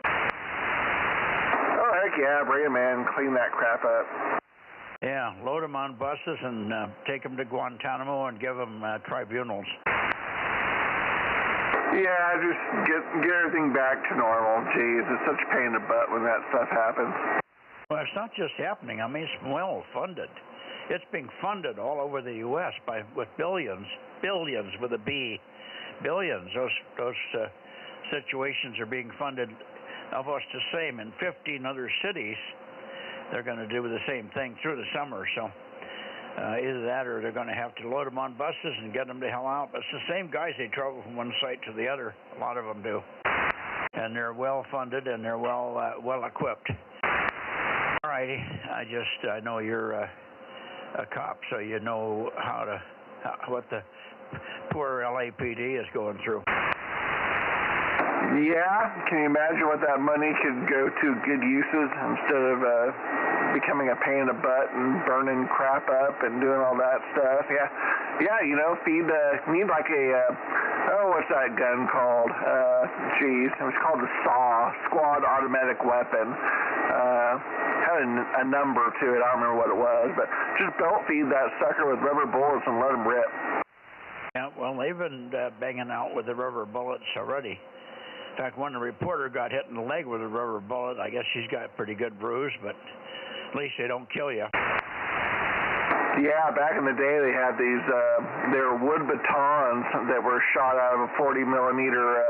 Oh, heck yeah, bring them in, clean that crap up. Yeah, load them on buses and take them to Guantanamo and give them tribunals. Yeah, just get everything back to normal. Geez, it's such a pain in the butt when that stuff happens. Well, it's not just happening. I mean, it's well funded. It's being funded all over the U.S. with billions with a B, billions. Those situations are being funded almost the same in 15 other cities. They're going to do the same thing through the summer. So either that, or they're going to have to load them on buses and get them the hell out. But it's the same guys. They travel from one site to the other. A lot of them do, and they're well funded and they're well equipped. All righty. I know you're a cop, so you know what the poor LAPD is going through. Yeah, can you imagine what that money could go to good uses instead of becoming a pain in the butt and burning crap up and doing all that stuff? Yeah, need like what's that gun called? It was called the SAW, Squad Automatic Weapon. Had a number to it, I don't remember what it was, but just belt feed that sucker with rubber bullets and let them rip. Yeah, well, they've been banging out with the rubber bullets already. In fact, when the reporter got hit in the leg with a rubber bullet, I guess she's got a pretty good bruise, but at least they don't kill you. Yeah, back in the day they had these, they were wood batons that were shot out of a 40-millimeter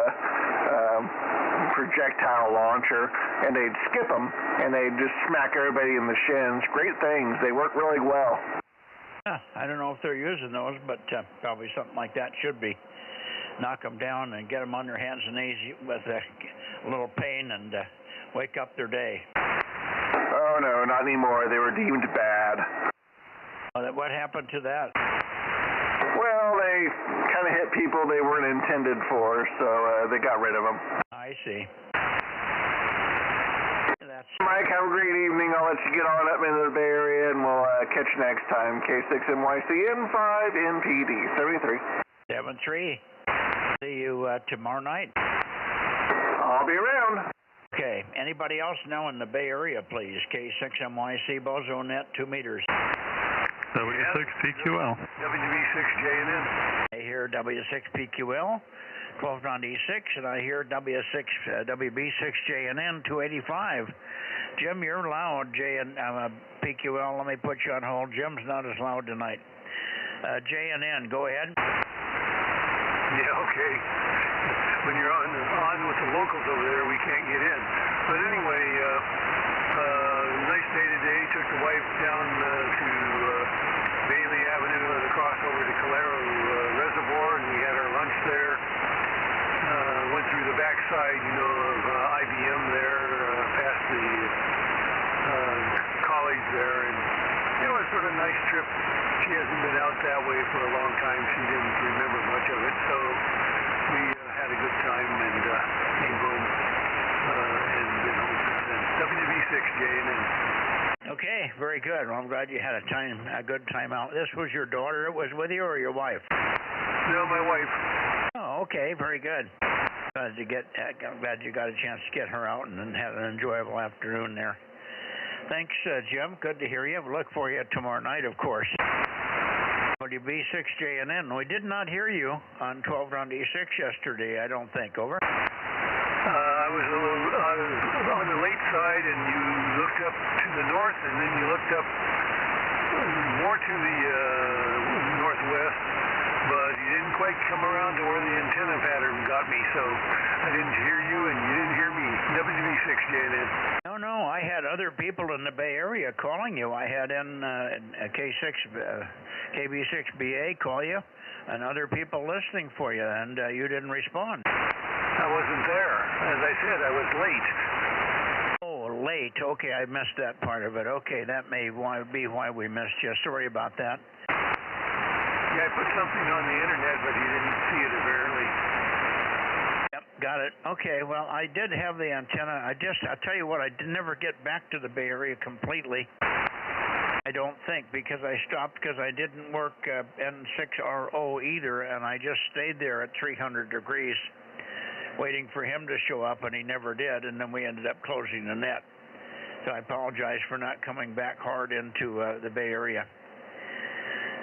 projectile launcher, and they'd skip them, and they'd just smack everybody in the shins. Great things. They work really well. I don't know if they're using those, but probably something like that should be. Knock them down and get them on their hands and knees with a little pain and wake up their day. Oh, no, not anymore. They were deemed bad. What happened to that? Well, they kind of hit people they weren't intended for, so they got rid of them. I see. Mike, have a great evening. I'll let you get on up into the Bay Area, and we'll catch you next time. K6MYC N5 NPD 73. 7-3. See you tomorrow night. I'll be around. Okay. Anybody else now in the Bay Area, please? K6MYC Bozo Net 2 meters. W6PQL. WB6JNN. I hear W6PQL 1296, and I hear WB6JNN 285. Jim, you're loud. PQL, let me put you on hold. Jim's not as loud tonight. JNN, go ahead. Yeah, okay. When you're on with the locals over there, we can't get in. But anyway, nice day today. Took the wife down to Bailey Avenue and across over to Calero Reservoir, and we had nice trip. She hasn't been out that way for a long time. She didn't remember much of it, so we had a good time and came home and been home since then. WB6 JNN. Okay, very good. Well, I'm glad you had a good time out. This was your daughter that was with you, or your wife? No, my wife. Oh, okay, very good. I'm glad you got a chance to get her out and had an enjoyable afternoon there. Thanks, Jim. Good to hear you. We'll look for you tomorrow night, of course. WB6JNN. We did not hear you on 1296 yesterday, I don't think. Over. I was on the late side, and you looked up to the north, and then you looked up more to the northwest, but you didn't quite come around to where the antenna pattern got me, so I didn't hear you, and you didn't hear me. WB6JNN. No, I had other people in the Bay Area calling you. I had KB6BA call you, and other people listening for you, and you didn't respond. I wasn't there. As I said, I was late. Oh, late. Okay, I missed that part of it. Okay, that may be why we missed you. Sorry about that. Yeah, I put something on the internet, but you didn't see it apparently. Yep, got it. Okay, well, I did have the antenna. I'll tell you what, I did never get back to the Bay Area completely. I don't think, because I stopped because I didn't work N6RO either, and I just stayed there at 300 degrees waiting for him to show up, and he never did, and then we ended up closing the net. So I apologize for not coming back hard into the Bay Area.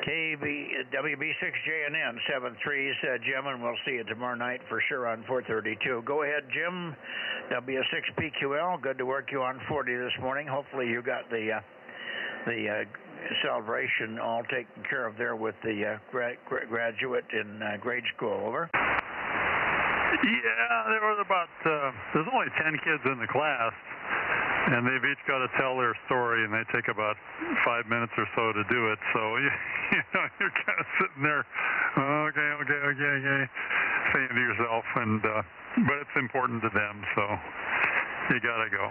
WB6JNN 73 said Jim, and we'll see you tomorrow night for sure on 432. Go ahead, Jim. W6PQL, good to work you on 40 this morning. Hopefully you got the celebration all taken care of there with the graduate in grade school. Over. Yeah, there was there's only 10 kids in the class, and they've each got to tell their story, and they take about 5 minutes or so to do it. So, you're kind of sitting there, okay, saying to yourself, but it's important to them, so you got to go.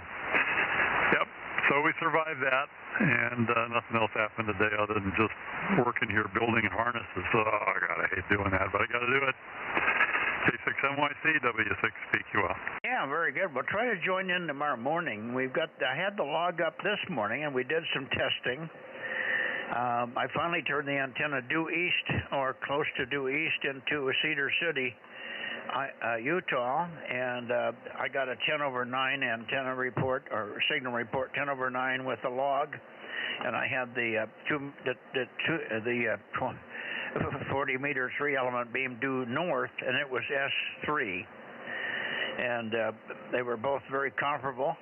Yep. So we survived that, and nothing else happened today other than just working here building harnesses. So, God, I hate doing that, but I got to do it. K6NYC, W6PQL. Yeah, very good. We'll try to join in tomorrow morning. I had the log up this morning, and we did some testing. I finally turned the antenna due east, or close to due east, into Cedar City, Utah, and I got a 10/9 antenna report, or signal report, 10/9 with the log, and I had the 40-meter 3-element beam due north, and it was S3, and they were both very comparable.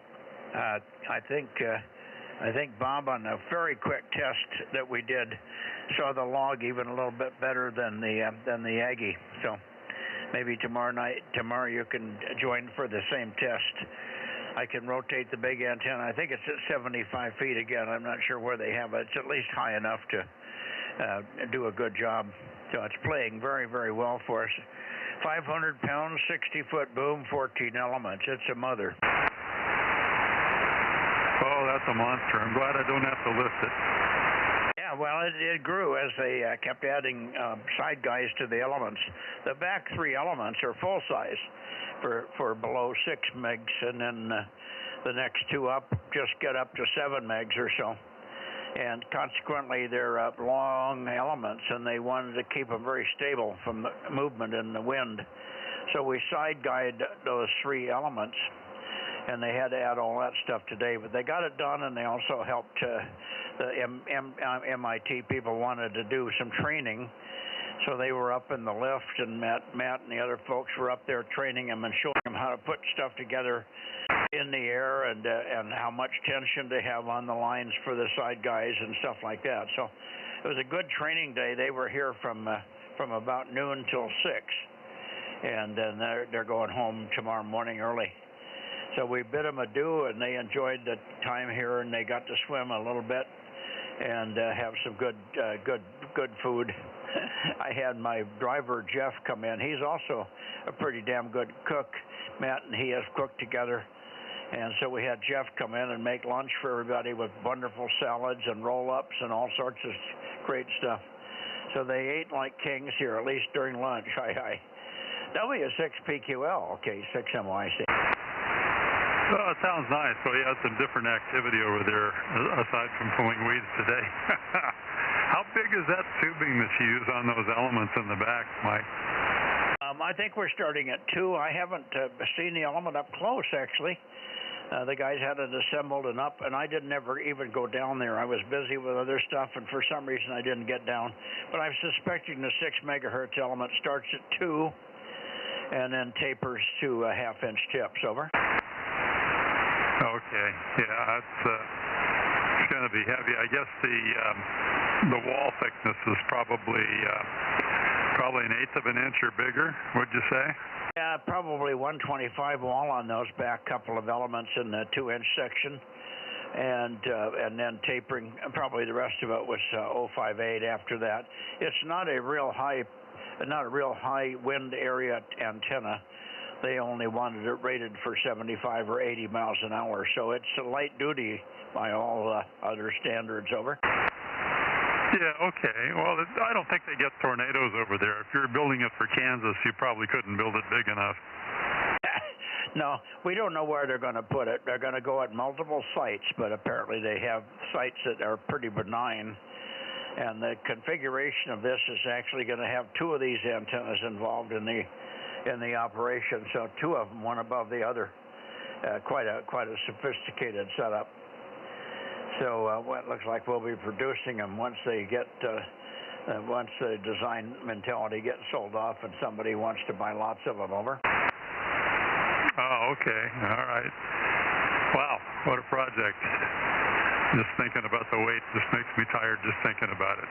I think Bob, on a very quick test that we did, saw the log even a little bit better than the Aggie. So maybe tomorrow you can join for the same test. I can rotate the big antenna. I think it's at 75 feet again. I'm not sure where they have it. It's at least high enough to do a good job. So it's playing very, very well for us. 500 pounds, 60-foot boom, 14 elements. It's a mother. Oh, that's a monster. I'm glad I don't have to lift it. Yeah, well, it grew as they kept adding side guys to the elements. The back 3 elements are full size for below 6 megs, and then the next 2 up just get up to 7 megs or so. And consequently, they're long elements, and they wanted to keep them very stable from the movement in the wind. So we side guide those 3 elements, and they had to add all that stuff today. But they got it done, and they also helped the MIT people wanted to do some training. So they were up in the lift, and Matt and the other folks were up there training them and showing them how to put stuff together in the air, and how much tension they have on the lines for the side guys and stuff like that. So it was a good training day. They were here from about noon till 6, and then they're going home tomorrow morning early. So we bid them adieu, and they enjoyed the time here, and they got to swim a little bit and have some good food. I had my driver Jeff come in. He's also a pretty damn good cook. Matt and he have cooked together, And so we had Jeff come in and make lunch for everybody with wonderful salads and roll-ups and all sorts of great stuff. So they ate like kings here, at least during lunch. Hi. W6PQL, okay, 6MYC. Well, it sounds nice. So you had some different activity over there aside from pulling weeds today. How big is that tubing that you use on those elements in the back, Mike? I think we're starting at 2. I haven't seen the element up close, actually. The guys had it assembled and up, and I didn't ever even go down there. I was busy with other stuff, and for some reason I didn't get down. But I'm suspecting the 6 megahertz element starts at 2 and then tapers to half-inch tips. Over. Okay. Yeah, it's going to be heavy. I guess the wall thickness is probably an eighth of an inch or bigger, would you say? Yeah, probably 125 wall on those back couple of elements in the 2-inch section, and then tapering. Probably the rest of it was 058 after that. It's not a real high wind area antenna. They only wanted it rated for 75 or 80 miles an hour, so it's a light duty by all other standards. Over. Yeah, okay. Well, I don't think they get tornadoes over there. If you're building it for Kansas, you probably couldn't build it big enough. No, we don't know where they're going to put it. They're going to go at multiple sites, but apparently they have sites that are pretty benign. And the configuration of this is actually going to have 2 of these antennas involved in the operation. So 2 of them, one above the other. Quite a sophisticated setup. So it looks like we'll be producing them once they get, once the design mentality gets sold off and somebody wants to buy lots of them. Over. Oh, okay. All right. Wow, what a project. Just thinking about the weight just makes me tired just thinking about it.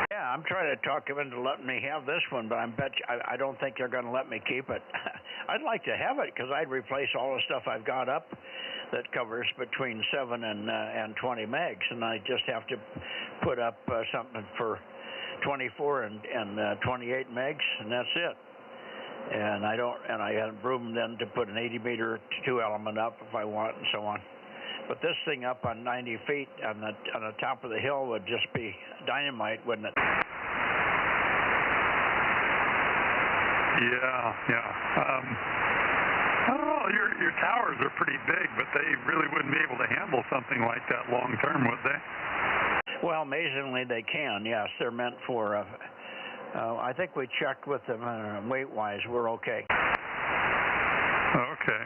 Yeah, I'm trying to talk them into letting me have this one, but I don't think they're going to let me keep it. I'd like to have it because I'd replace all the stuff I've got up that covers between 7 and 20 megs, and I just have to put up something for 24 and 28 megs, and that's it. And I had room then to put an 80-meter 2 element up if I want, and so on. But this thing up on 90 feet on the top of the hill would just be dynamite, wouldn't it? Yeah. I don't know. Your towers are pretty big, but they really wouldn't be able to handle something like that long term, would they? Well, amazingly they can. Yes, they're meant for. I think we checked with them weight-wise. We're okay. Okay.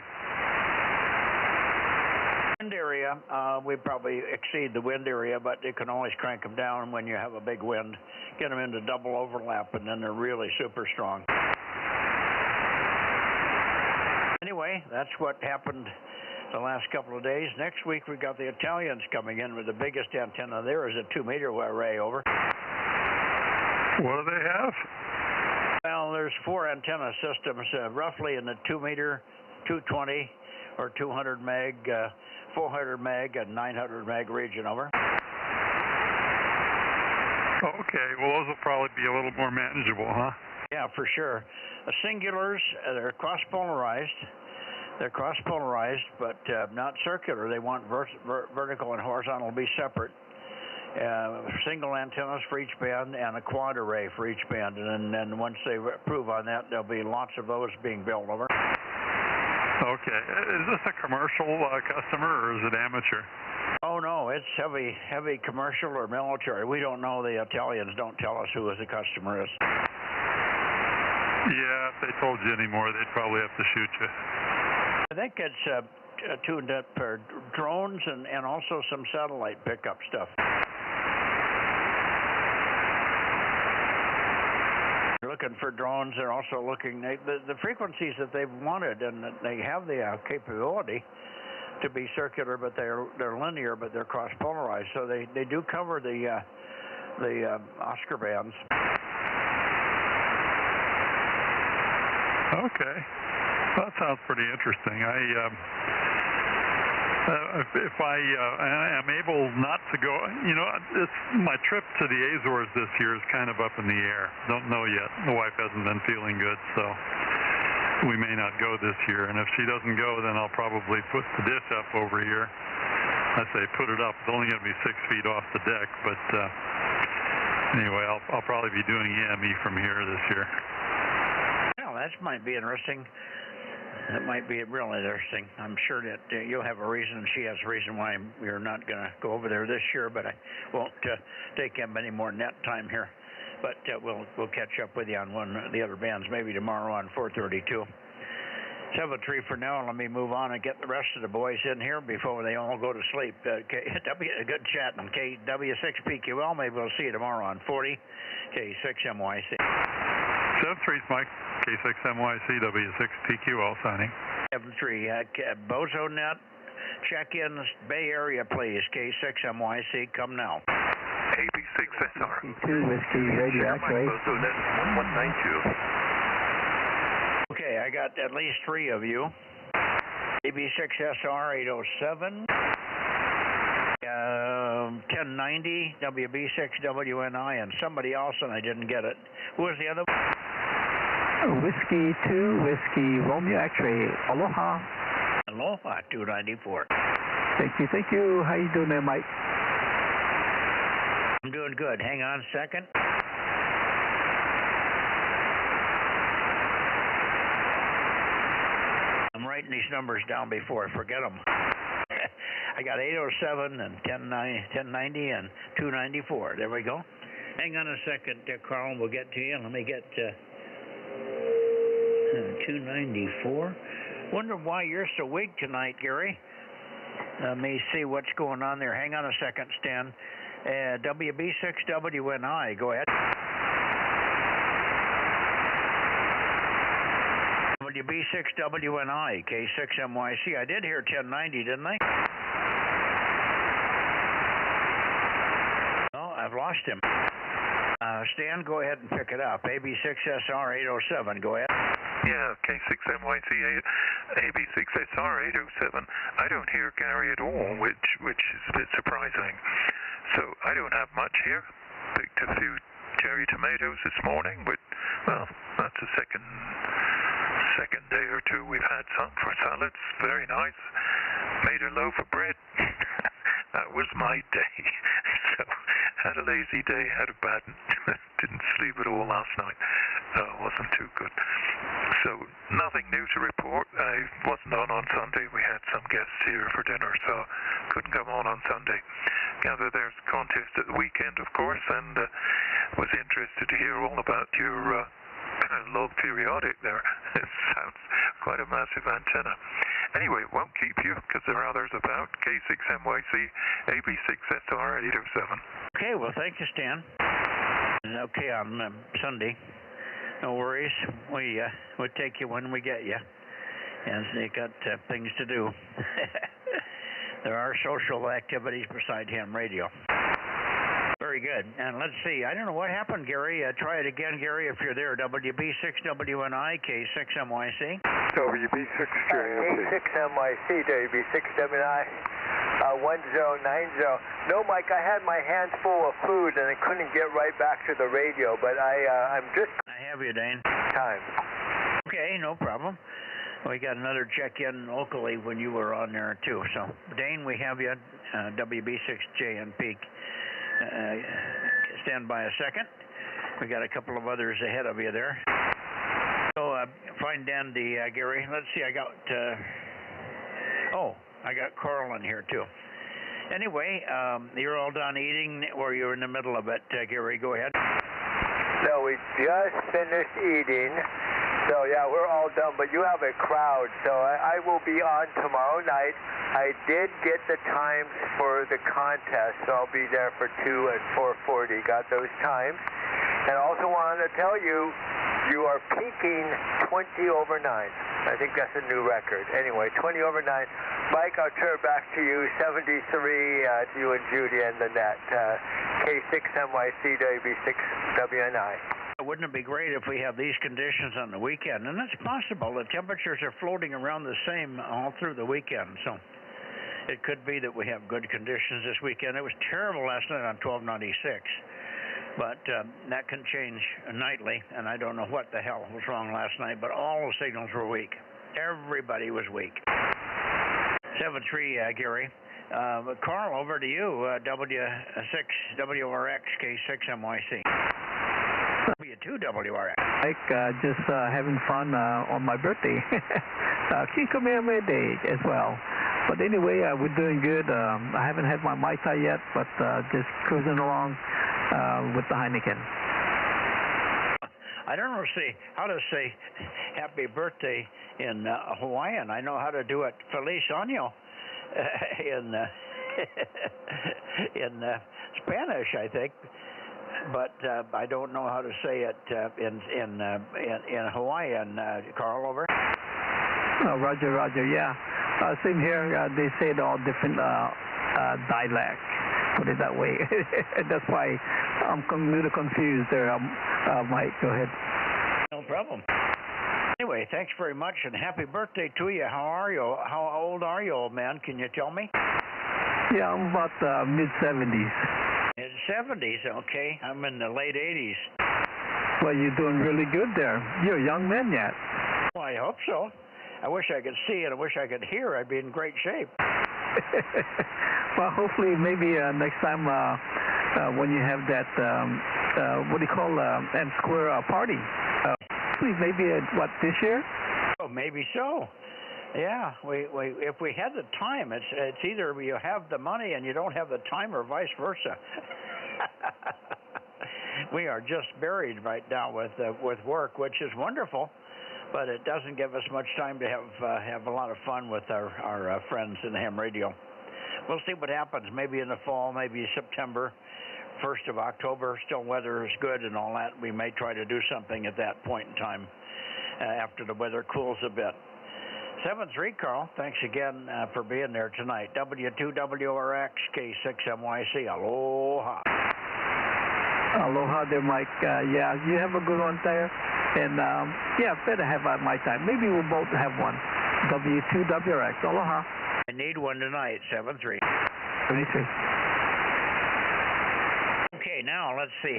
Wind area, we probably exceed the wind area, but you can always crank them down when you have a big wind. Get them into double overlap, and then they're really super strong. Anyway, that's what happened the last couple of days. Next week, we've got the Italians coming in with the biggest antenna there is a 2-meter array. Over. What do they have? Well, there's 4 antenna systems, roughly in the 2-meter, 220 or 200 meg, 400 meg, and 900 meg region. Over. Okay, well, those will probably be a little more manageable, huh? Yeah, for sure. The singulars, they're cross-polarized. They're cross-polarized, but not circular. They want vertical and horizontal to be separate. Single antennas for each band and a quad array for each band. And then once they approve on that, there'll be lots of those being built. Over. Okay. Is this a commercial customer or is it amateur? Oh, no, it's heavy commercial or military. We don't know. The Italians don't tell us who the customer is. Yeah, if they told you anymore, they'd probably have to shoot you. I think it's tuned up for drones and also some satellite pickup stuff. They're looking for drones. They're also looking the frequencies that they've wanted, and they have the capability to be circular, but they're linear, but they're cross-polarized. So they do cover the Oscar bands. Okay, well, that sounds pretty interesting. If I am able not to go, my trip to the Azores this year is kind of up in the air. Don't know yet. The wife hasn't been feeling good, so we may not go this year. And if she doesn't go, then I'll probably put the dish up over here. I say put it up. It's only going to be 6 feet off the deck, but anyway, I'll probably be doing EME from here this year. Well, that might be interesting. That might be real interesting. I'm sure that you'll have a reason, and she has a reason why you're not going to go over there this year, but I won't take up any more net time here. But we'll catch up with you on one of the other bands, maybe tomorrow on 432. 7-3 for now. Let me move on and get the rest of the boys in here before they all go to sleep. Good chat on KW6PQL. Maybe we'll see you tomorrow on 40 K6MYC. 7-3's Mike. K6MYC, W6PQL signing. 7-3. Bozo Net, check-ins, Bay Area, please. K6MYC, come now. AB6SR. 2 Whiskey Radio X-ray. Bozo Net 1192. Okay, I got at least 3 of you. AB6SR 807. 1090, WB6WNI, and somebody else, and I didn't get it. Who was the other one? Whiskey 2, Whiskey Romeo X-ray. Aloha. Aloha, 294. Thank you. How you doing there, Mike? I'm doing good. Hang on a second. I'm writing these numbers down before I forget them. I got 807 and 1090 and 294. There we go. Hang on a second, Carl. We'll get to you. Let me get 294. Wonder why you're so weak tonight, Gary. Let me see what's going on there. Hang on a second, Stan. WB6WNI, go ahead. WB6WNI, K6MYC. I did hear 1090, didn't I? No, I've lost him. Stan, go ahead and pick it up. AB6SR 807, go ahead. Yeah, K6MYC, AB6SR 807. I don't hear Gary at all, which is a bit surprising. So I don't have much here. Picked a few cherry tomatoes this morning, but, well, that's the second day or two we've had some for salads. Very nice. Made a loaf of bread. That was my day. So, had a lazy day, had a bad didn't sleep at all last night. Wasn't too good. So, nothing new to report. I wasn't on Sunday. We had some guests here for dinner, so couldn't come on Sunday. Gather there's a contest at the weekend, of course, and was interested to hear all about your log periodic there. It sounds quite a massive antenna. Anyway, won't keep you because there are others about. K6MYC, AB6SR 807. Okay, well, thank you, Stan. Okay, on Sunday. No worries. We'll take you when we get you. And they got things to do. There are social activities beside ham radio. Very good. And let's see. I don't know what happened, Gary. Try it again, Gary, if you're there. WB6WNI, K6MYC. WB6JMC. K6MYC, WB6WNI, 1090. No, Mike, I had my hands full of food and I couldn't get right back to the radio, but I'm just... I have you, Dane. Time. Okay, no problem. We got another check-in locally when you were on there, too. So, Dane, we have you, WB6JNP. Stand by a second. We got a couple of others ahead of you there. So, find Dandy, Gary. Let's see, I got... I got Carl in here, too. Anyway, you're all done eating, or you're in the middle of it, Gary. Go ahead. No, we just finished eating. So, yeah, we're all done, but you have a crowd, so I will be on tomorrow night. I did get the times for the contest, so I'll be there for 2 and 4:40. Got those times. And also wanted to tell you, you are peaking 20 over 9. I think that's a new record. Anyway, 20 over 9. Mike, I'll turn it back to you. 73 to you and Judy and the net. K6MYC, WB6WNI. Wouldn't it be great if we have these conditions on the weekend? And that's possible. The temperatures are floating around the same all through the weekend. So it could be that we have good conditions this weekend. It was terrible last night on 1296. But that can change nightly, and I don't know what the hell was wrong last night, but all the signals were weak. Everybody was weak. 7-3, Gary. Carl, over to you, W6 WRX K6MYC. W2WRX. Mike, just having fun on my birthday. Kinkamehameha Day as well. But anyway, we're doing good. I haven't had my Mai Tai yet, but just cruising along with the Heineken. I don't know how to say happy birthday in Hawaiian. I know how to do it Feliz Año in Spanish, I think, but I don't know how to say it in Hawaiian. Carl, over. Roger, Roger. Yeah, same here. They say it all different dialects. Put it that way. That's why I'm a little confused there. Mike, go ahead. No problem. Anyway, thanks very much, and happy birthday to you. How are you? How old are you, old man? Can you tell me? Yeah, I'm about mid-70s. Mid-70s, okay. I'm in the late 80s. Well, you're doing really good there. You're a young man yet. Well, I hope so. I wish I could see it. I wish I could hear. I'd be in great shape. Well, hopefully, maybe next time when you have that, what do you call M Square party? Maybe this year? Oh, maybe so. Yeah, if we had the time, it's either you have the money and you don't have the time, or vice versa. We are just buried right now with work, which is wonderful, but it doesn't give us much time to have a lot of fun with our friends in ham radio. We'll see what happens. Maybe in the fall, maybe September, 1st of October. Still weather is good and all that. We may try to do something at that point in time after the weather cools a bit. 7-3, Carl. Thanks again for being there tonight. W2WRX K6MYC. Aloha. Aloha there, Mike. Yeah, you have a good one there. And, yeah, better have my time. Maybe we'll both have one. W2WRX. Aloha. I need one tonight, 7-3. 73. Okay, now let's see.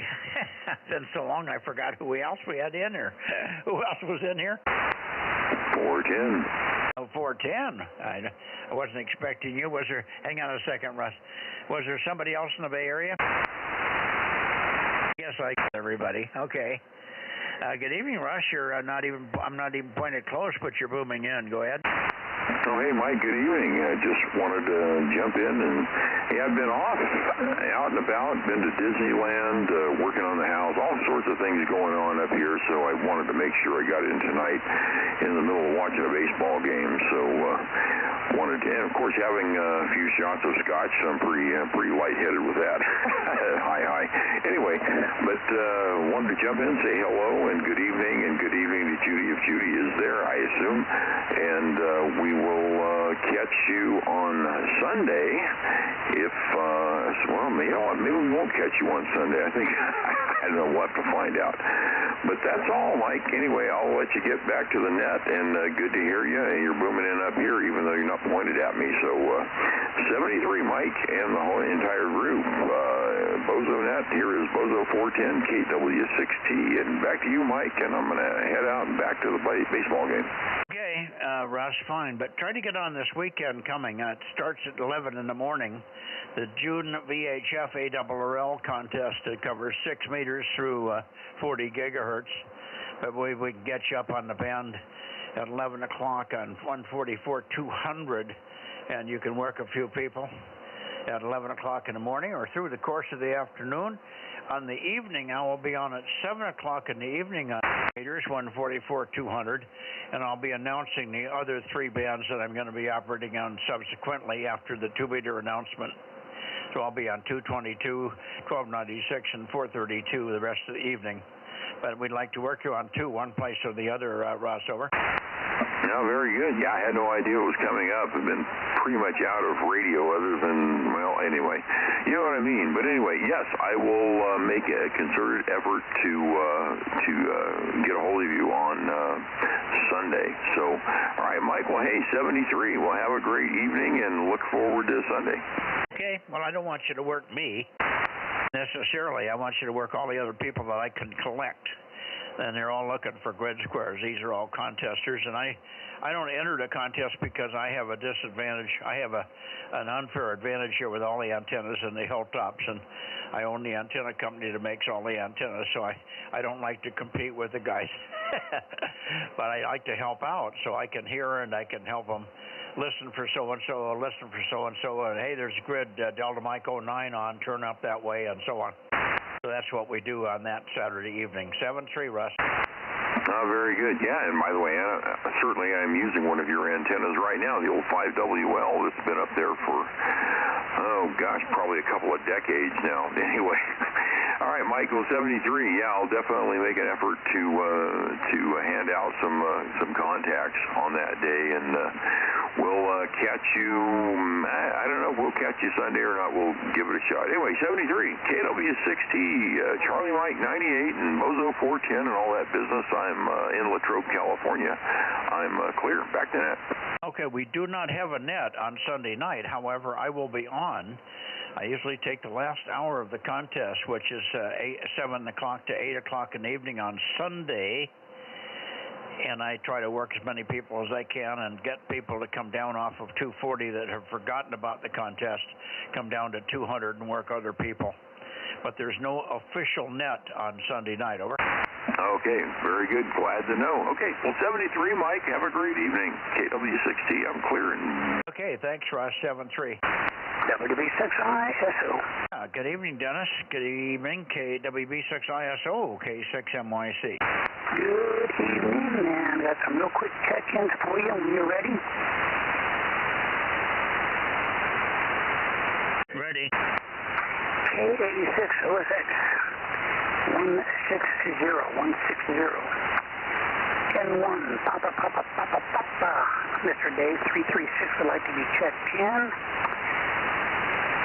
It's been so long I forgot who else we had in here. Who else was in here? 410. Oh, 410. I wasn't expecting you. Was there? Hang on a second, Russ. Was there somebody else in the Bay Area? Yes, I got everybody. Okay. Good evening, Russ. I'm not even pointed close, but you're booming in. Go ahead. Oh, hey, Mike, good evening. I just wanted to jump in and, hey, I've been off, out and about, been to Disneyland, working on the house, all sorts of things going on up here, so I wanted to make sure I got in tonight in the middle of watching a baseball game, so wanted to, and of course, having a few shots of scotch, I'm pretty lightheaded with that. Hi. Anyway, but wanted to jump in and say hello and good evening to Judy, if Judy is there, I assume, and we will catch you on Sunday if, well, maybe we won't catch you on Sunday. I think, I don't know, we'll have to find out. But that's all, Mike. Anyway, I'll let you get back to the net, and good to hear you. You're booming in up here, even though you're not pointed at me. So, 73, Mike, and the whole entire group. Bozo Net, here is Bozo 410 KW6T, and back to you, Mike, and I'm going to head out and back to the baseball game. Okay, Russ, fine, but try to get on this weekend coming. It starts at 11 in the morning. The June VHF ARRL contest that covers 6 meters through 40 gigahertz. But we can get you up on the band at 11 o'clock on 144-200, and you can work a few people at 11 o'clock in the morning or through the course of the afternoon. On the evening, I will be on at 7 o'clock in the evening on meters, 144-200, and I'll be announcing the other 3 bands that I'm going to be operating on subsequently after the 2-meter announcement. So I'll be on 222, 1296, and 432 the rest of the evening. But we'd like to work you on 2, one place or the other, Ross, over. No, very good. Yeah, I had no idea it was coming up. I've been pretty much out of radio other than, well, anyway. You know what I mean. But anyway, yes, I will make a concerted effort to get a hold of you on Sunday. So, all right, Mike, well, hey, 73. Well, have a great evening and look forward to Sunday. Okay. Well, I don't want you to work me. necessarily. I want you to work all the other people that I can collect. And they're all looking for grid squares. These are all contesters, and I don't enter the contest because I have a disadvantage. I have an unfair advantage here with all the antennas and the hilltops, and I own the antenna company that makes all the antennas, so I don't like to compete with the guys. But I like to help out, so I can hear and I can help them listen for so-and-so, listen for so-and-so, and hey, there's grid Delta Mike 09 on, turn up that way, and so on. So that's what we do on that Saturday evening. 7-3, Russ. Very good. Yeah, and by the way, certainly I'm using one of your antennas right now, the old 5WL that's been up there for, oh gosh, probably a couple of decades now. Anyway, all right, Michael 73. Yeah, I'll definitely make an effort to hand out some contacts on that day, and we'll catch you. I don't know if we'll catch you Sunday or not. We'll give it a shot. Anyway, 73, KW6T, Charlie Mike 98, and Bozo 410, and all that business. I'm in Latrobe, California. I'm clear. Back to net. Okay, we do not have a net on Sunday night. However, I will be on. I usually take the last hour of the contest, which is 7 o'clock to 8 o'clock in the evening on Sunday, and I try to work as many people as I can and get people to come down off of 240 that have forgotten about the contest, come down to 200 and work other people. But there's no official net on Sunday night. Over. Okay, very good. Glad to know. Okay, well, 73, Mike. Have a great evening. KW6T, I'm clearing. Okay, thanks, Ross. 7-3. WB6ISO. Good evening, Dennis. Good evening, KWB6ISO, K6MYC. Good evening, and got some real quick check-ins for you when you're ready. Ready. K86 OSX 160. N1 Papa. Mr. Dave 336 would like to be checked in.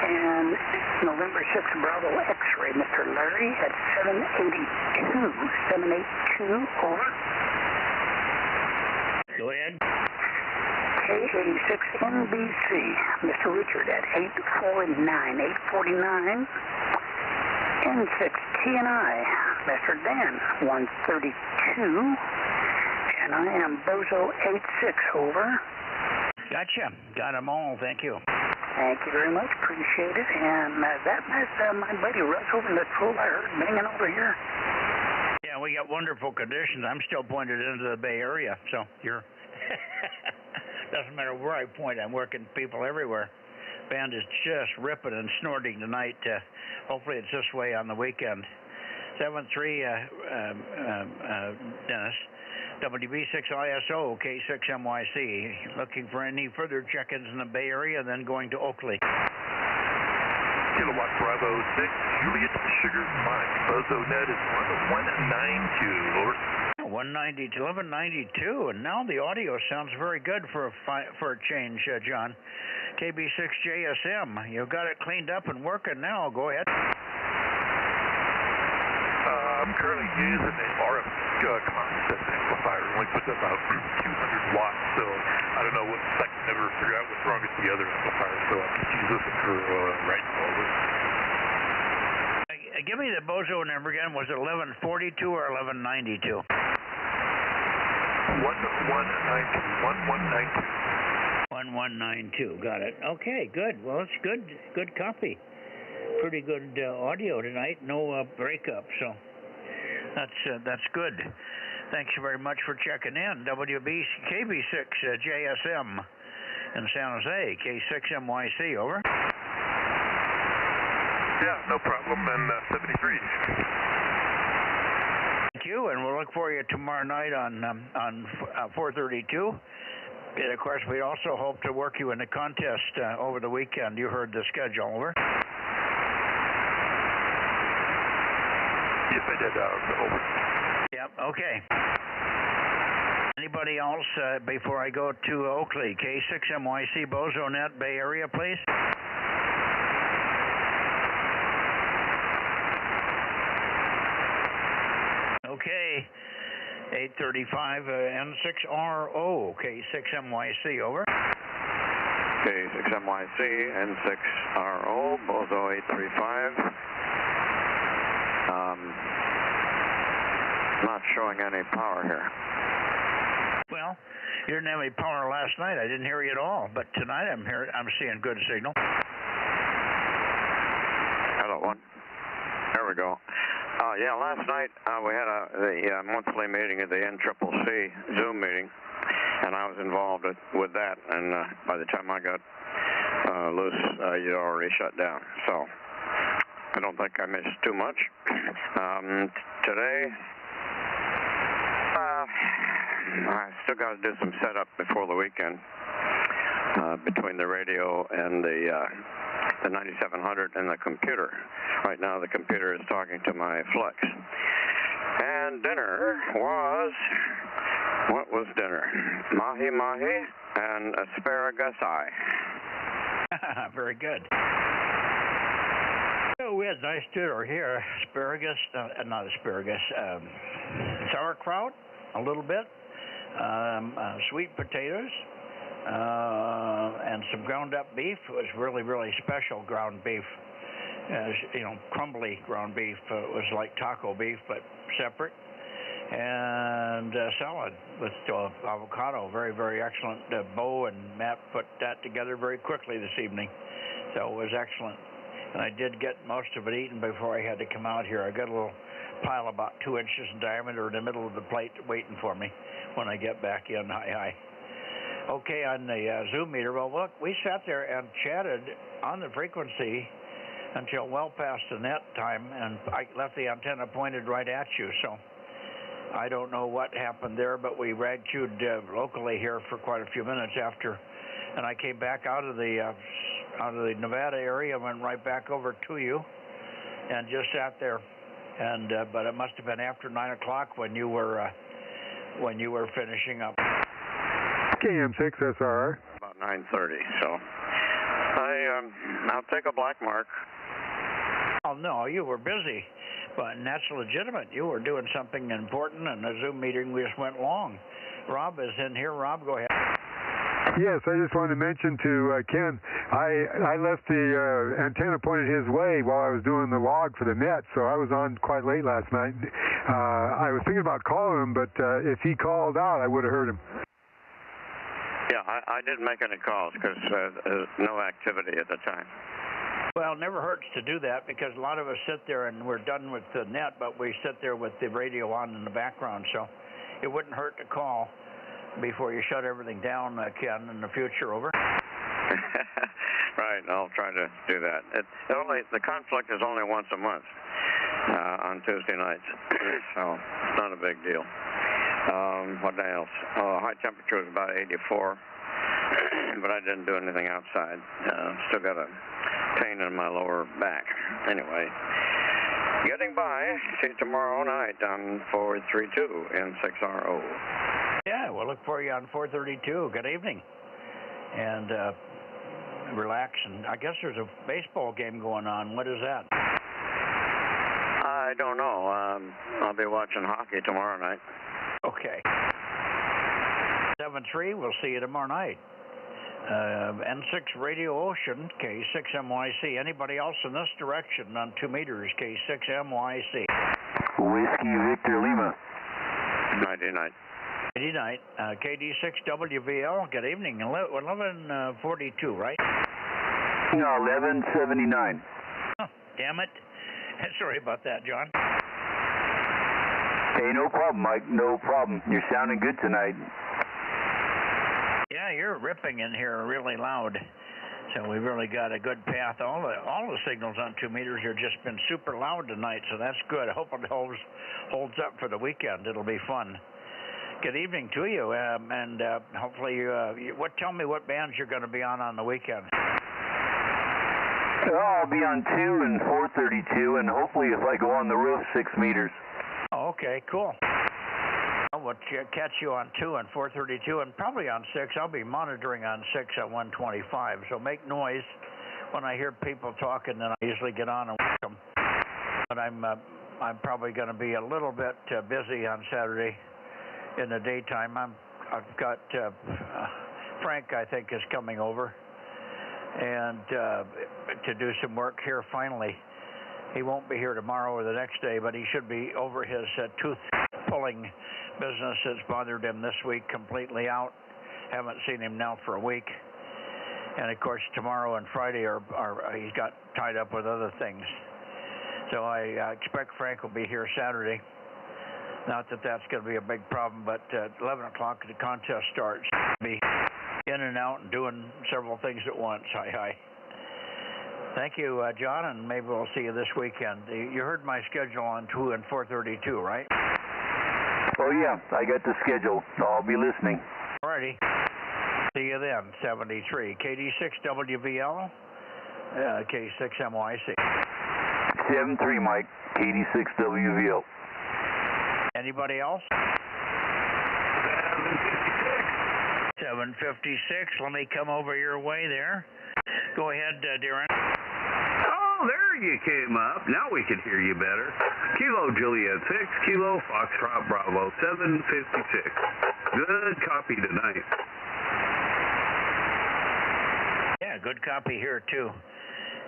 And November 6 Bravo X-ray, Mr. Larry at 782, over. Go ahead. K86 NBC, Mr. Richard at 849. N6 TNI, Mr. Dan 132. And I am Bozo 86, over. Gotcha. Got them all. Thank you. Thank you very much. Appreciate it. And that's my buddy Russ over in the troll I heard banging over here. Yeah, we got wonderful conditions. I'm still pointed into the Bay Area, so you're... Doesn't matter where I point, I'm working people everywhere. Band is just ripping and snorting tonight. Hopefully it's this way on the weekend. 7-3, Dennis. WB6ISO, K6MYC. Looking for any further check-ins in the Bay Area, then going to Oakley. Kilowatt Bravo 6, Juliet Sugar Mike. Bozo Net is 1192, over. 1192, and now the audio sounds very good for a change, John. KB6JSM, you've got it cleaned up and working now. Go ahead. I'm currently using an RF concept amplifier. It only puts about 200 watts, so I don't know what. I can never figure out what's wrong with the other amplifier, so I'll just use this one for right now. Give me the Bozo number again. Was it 1142 or 1192? 1192. Got it. Okay, good. Well, it's good. Good copy. Pretty good audio tonight. No breakup, so that's good. Thanks very much for checking in. KB6 JSM in San Jose, K6MYC, over. Yeah, no problem, and 73. Thank you, and we'll look for you tomorrow night on 432. And of course, we also hope to work you in the contest over the weekend. You heard the schedule, over. Yes, I did, over. Yep, okay. Anybody else before I go to Oakley? K6MYC, Bozo Net, Bay Area, please. Okay, 835 N6RO, K6MYC, over. K6MYC, N6RO, Bozo 835. not showing any power here. Well, you didn't have any power last night. I didn't hear you at all. But tonight I'm seeing good signal. Hello, one. There we go. Yeah, last night we had the monthly meeting at the NCCC Zoom meeting, and I was involved with that. And by the time I got loose, you'd already shut down. So I don't think I missed too much. Today, I still got to do some setup before the weekend between the radio and the 9700 and the computer. Right now the computer is talking to my Flex. And dinner was, what was dinner? Mahi-mahi and asparagus eye. Very good. So we had nice dinner here. Asparagus, not asparagus, sauerkraut, a little bit, sweet potatoes, and some ground up beef. It was really, really special ground beef. Crumbly ground beef. It was like taco beef, but separate. And salad with avocado. Very, very excellent. Bo and Matt put that together very quickly this evening. So it was excellent. And I did get most of it eaten before I had to come out here. I got a little pile about 2 inches in diameter in the middle of the plate waiting for me when I get back in. Hi. Okay, on the Zoom meter, well, look, we sat there and chatted on the frequency until well past the net time, and I left the antenna pointed right at you. So I don't know what happened there, but we rag-chewed locally here for quite a few minutes after, and I came back out of the Nevada area, went right back over to you, and just sat there. And but it must have been after 9 o'clock when you were finishing up. KM6SR. About 9:30. So I'll take a black mark. Oh no, you were busy, but that's legitimate. You were doing something important, and the Zoom meeting just went long. Rob is in here. Rob, go ahead. Yes, I just wanted to mention to Ken, I left the antenna pointed his way while I was doing the log for the net, so I was on quite late last night. I was thinking about calling him, but if he called out, I would have heard him. Yeah, I didn't make any calls because there's no activity at the time. Well, it never hurts to do that because a lot of us sit there and we're done with the net, but we sit there with the radio on in the background, so it wouldn't hurt to call before you shut everything down, Ken, in the future. Over. Right, I'll try to do that. The conflict is only once a month on Tuesday nights, so it's not a big deal. What else? High temperature was about 84, but I didn't do anything outside. Still got a pain in my lower back. Anyway, getting by. See you tomorrow night on 432 N6RO. Yeah, we'll look for you on 432. Good evening. And relax. And I guess there's a baseball game going on. What is that? I don't know. I'll be watching hockey tomorrow night. Okay. 7-3, we'll see you tomorrow night. N6 Radio Ocean, K6MYC. Anybody else in this direction on 2 meters, K6MYC. Whiskey Victor Lima. 99. 89. KD6WVL, good evening. 1142, right? No, 1179. Oh, damn it. Sorry about that, John. Hey, no problem, Mike. No problem. You're sounding good tonight. Yeah, you're ripping in here really loud. So we really got a good path. All the signals on 2 meters have just been super loud tonight, so that's good. I hope it holds up for the weekend. It'll be fun. Good evening to you, and hopefully tell me what bands you're going to be on the weekend. I'll be on 2 and 432, and hopefully if I go on the roof, 6 meters. Oh, okay, cool. We'll catch you on 2 and 432, and probably on 6. I'll be monitoring on 6 at 125, so make noise. When I hear people talking, then I usually get on and watch them. But I'm probably going to be a little bit busy on Saturday in the daytime. I've got Frank, I think, is coming over and to do some work here finally. He won't be here tomorrow or the next day, but he should be over his tooth pulling business that's bothered him this week completely out. Haven't seen him now for a week. And of course, tomorrow and Friday he's got tied up with other things. So I expect Frank will be here Saturday. Not that that's going to be a big problem, but at 11 o'clock the contest starts. Be in and out and doing several things at once. Hi. Thank you, John, and maybe we'll see you this weekend. You heard my schedule on 2 and 4:32, right? Oh, yeah, I got the schedule, so I'll be listening. All righty. See you then, 73. KD6WVL, K6MYC. 73, Mike, KD6WVL. Anybody else? 756. Let me come over your way there. Go ahead, Darren. Oh, there you came up. Now we can hear you better. Kilo Juliet 6, Kilo Foxtrot Bravo 756. Good copy tonight. Yeah, good copy here too.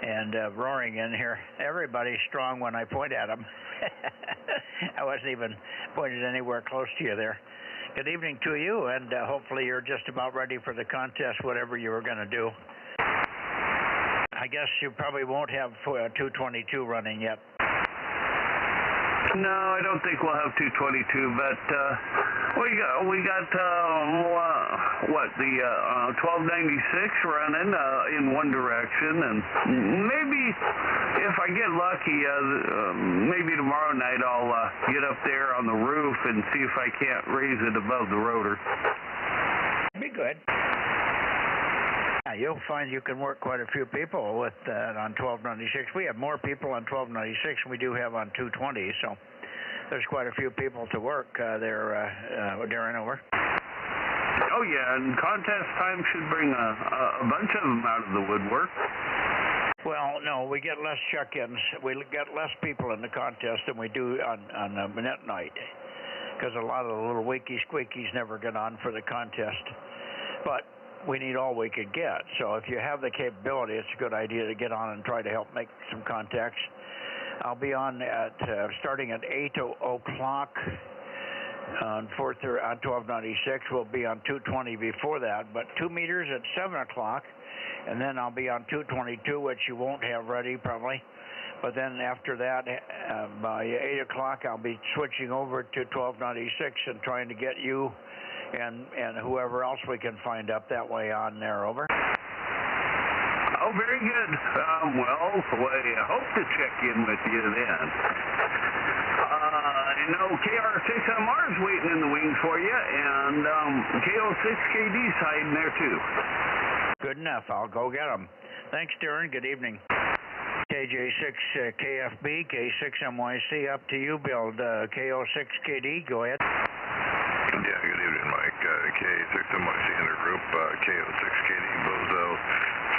And roaring in here. Everybody's strong when I point at them. I wasn't even pointed anywhere close to you there. Good evening to you, and hopefully you're just about ready for the contest, whatever you were going to do. I guess you probably won't have 222 running yet. No, I don't think we'll have 222, but we got the 1296 running in one direction, and maybe if I get lucky, maybe tomorrow night I'll get up there on the roof and see if I can't raise it above the rotor. Be good. Yeah, you'll find you can work quite a few people with on 1296. We have more people on 1296 than we do have on 220, so there's quite a few people to work there, Darren, over. Oh, yeah, and contest time should bring a bunch of them out of the woodwork. Well, no, we get less check-ins. We get less people in the contest than we do on net night, because a lot of the little wiki-squeakies never get on for the contest. But we need all we could get. So if you have the capability, it's a good idea to get on and try to help make some contacts. I'll be on at starting at 8 o'clock on 1296. We'll be on 220 before that, but 2 meters at 7 o'clock, and then I'll be on 222, which you won't have ready probably. But then after that, by 8 o'clock, I'll be switching over to 1296 and trying to get you and whoever else we can find up that way on there, over. Oh, very good. Well, I hope to check in with you then. I know KR6MR is waiting in the wings for you, and KO6KD's hiding there too. Good enough. I'll go get them. Thanks, Darren. Good evening. KJ6 KFB, K6MYC, up to you, Build KO6KD. Go ahead. Yeah, good evening, Mike. K6MYC Intergroup, KO6KD, Bozo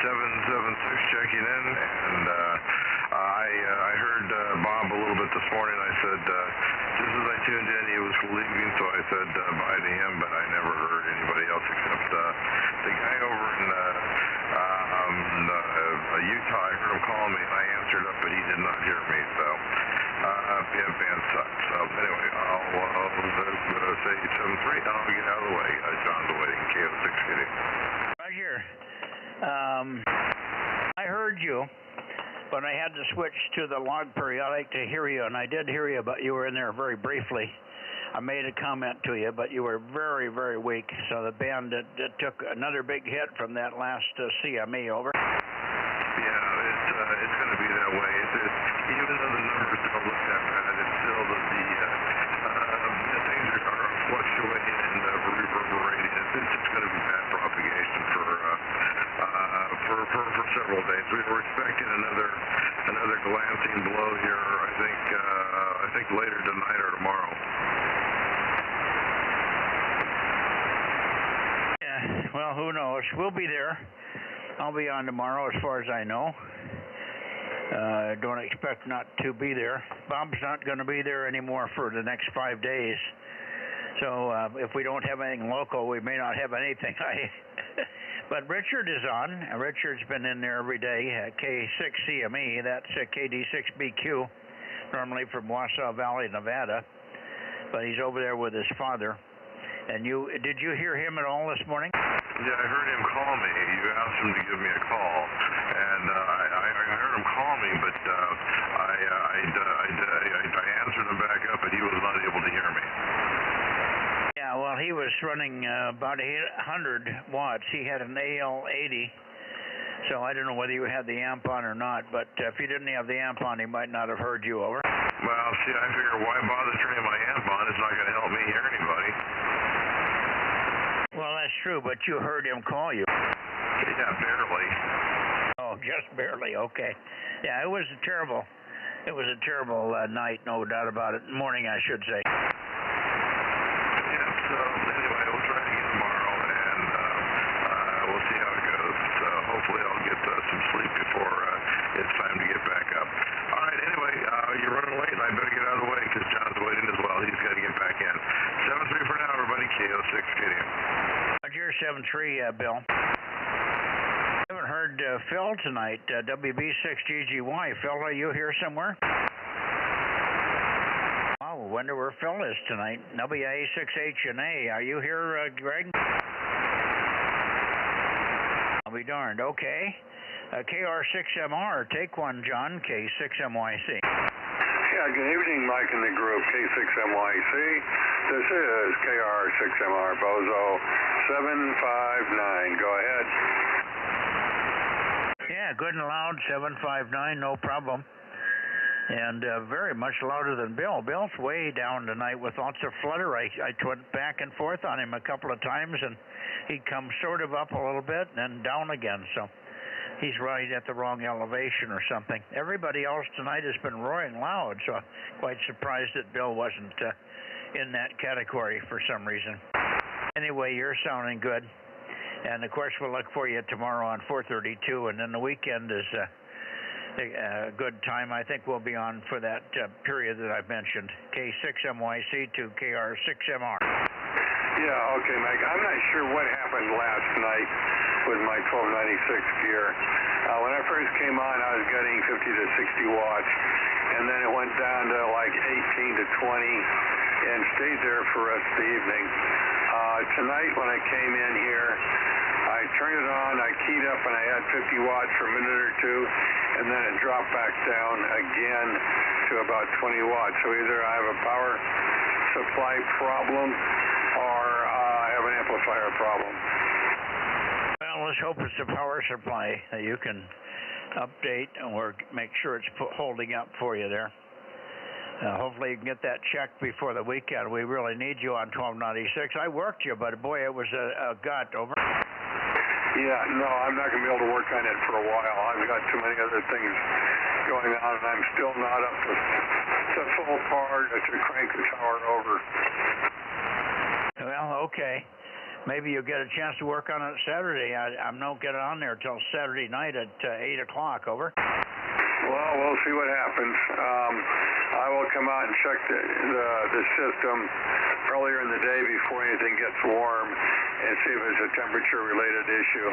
776 checking in, and I heard Bob a little bit this morning. I said, just as I tuned in, he was leaving, so I said bye to him, but I never heard anybody else except the guy over in Utah. I heard him calling me, and I answered up, but he did not hear me, so PFN sucks. So anyway, I'll say 7-3, and I'll get out of the way. John's waiting, KO6KD. Right here. I heard you, but I had to switch to the log periodic to hear you, and I did hear you, but you were in there very briefly. I made a comment to you, but you were very, very weak, so the band took another big hit from that last CME, over. Yeah, it's going to be that way. Even though the numbers don't look that bad, it's still the things are fluctuating and reverberating. It's just going to be bad propagation for several days. We were expecting another glancing blow here. I think later tonight or tomorrow. Yeah. Well, who knows? We'll be there. I'll be on tomorrow, as far as I know. Don't expect not to be there. Bob's not going to be there anymore for the next 5 days. So if we don't have anything local, we may not have anything. But Richard is on. Richard's been in there every day. K6CME, that's KD6BQ, normally from Wassaw Valley, Nevada. but he's over there with his father. And did you hear him at all this morning? Yeah, I heard him call me. You asked him to give me a call, and I heard him call me, but I answered him back up, but he was not able to hear me. Yeah, well, he was running about 800 watts. He had an AL80, so I don't know whether you had the amp on or not, but if you didn't have the amp on, he might not have heard you, over. Well, see, I figure why bother turning my amp on? It's not going to help me hear anybody. Well, that's true, but you heard him call you. Yeah, barely. Oh, just barely, okay. Yeah, it was a terrible night, no doubt about it. Morning, I should say. Yeah, so anyway, we'll try it again tomorrow, and we'll see how it goes. Hopefully I'll get some sleep before it's time to get back up. All right, anyway, you're running late, and I better get out of the way because John's waiting as well. He's got to get back in. 7-3 for now, everybody. KO6 KDM. Roger, 7-3, Bill. I haven't heard Phil tonight, WB6GGY. Phil, are you here somewhere? I wonder where Phil is tonight. WA6HNA. Are you here, Greg? I'll be darned. Okay. KR6MR. Take one, John. K6MYC. Yeah, good evening, Mike and the group. K6MYC. This is KR6MR Bozo 759. Go ahead. Yeah, good and loud, 759, no problem. And very much louder than Bill. Bill's way down tonight with lots of flutter. I went back and forth on him a couple of times, and he'd come sort of up a little bit and then down again. So he's right at the wrong elevation or something. Everybody else tonight has been roaring loud, so I'm quite surprised that Bill wasn't in that category for some reason. Anyway, you're sounding good. And, of course, we'll look for you tomorrow on 432, and then the weekend is a good time. I think we'll be on for that period that I've mentioned, K6MYC to KR6MR. Yeah, okay, Mike. I'm not sure what happened last night with my 1296 gear. When I first came on, I was getting 50 to 60 watts, and then it went down to like 18 to 20 and stayed there for the rest of the evening. Tonight when I came in here, I turned it on, I keyed up, and I had 50 watts for a minute or two, and then it dropped back down again to about 20 watts. So either I have a power supply problem or I have an amplifier problem. Well, let's hope it's the power supply that you can update or make sure it's holding up for you there. Hopefully you can get that checked before the weekend. We really need you on 1296. I worked you, but boy, it was a gut, over. Yeah, no, I'm not going to be able to work on it for a while. I've got too many other things going on, and I'm still not up to full power to crank the tower over. Well, okay. Maybe you'll get a chance to work on it Saturday. I'm not getting on there till Saturday night at 8 o'clock, over. Well, we'll see what happens. I will come out and check the system earlier in the day before anything gets warm and see if it's a temperature-related issue.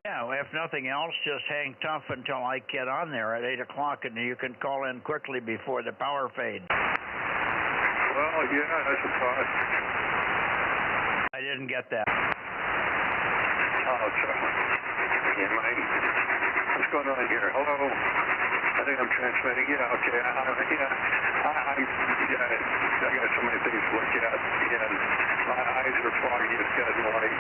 Yeah, well, if nothing else, just hang tough until I get on there at 8 o'clock, and you can call in quickly before the power fade. Well, yeah, that's a thought. I didn't get that. Oh, yeah, Mike. What's going on here? Hello? I think I'm transmitting. Yeah, okay. I got so many things to look at, and my eyes are foggy as getting light.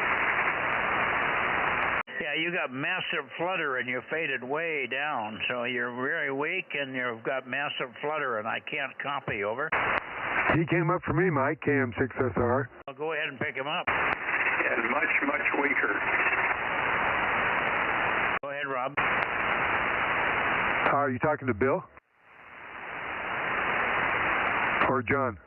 Yeah, you got massive flutter, and you faded way down, so you're very weak, and you've got massive flutter, and I can't copy, over. He came up for me, Mike, KM6SR. I'll go ahead and pick him up. And much, much weaker. Go ahead, Rob. Are you talking to Bill? Or John?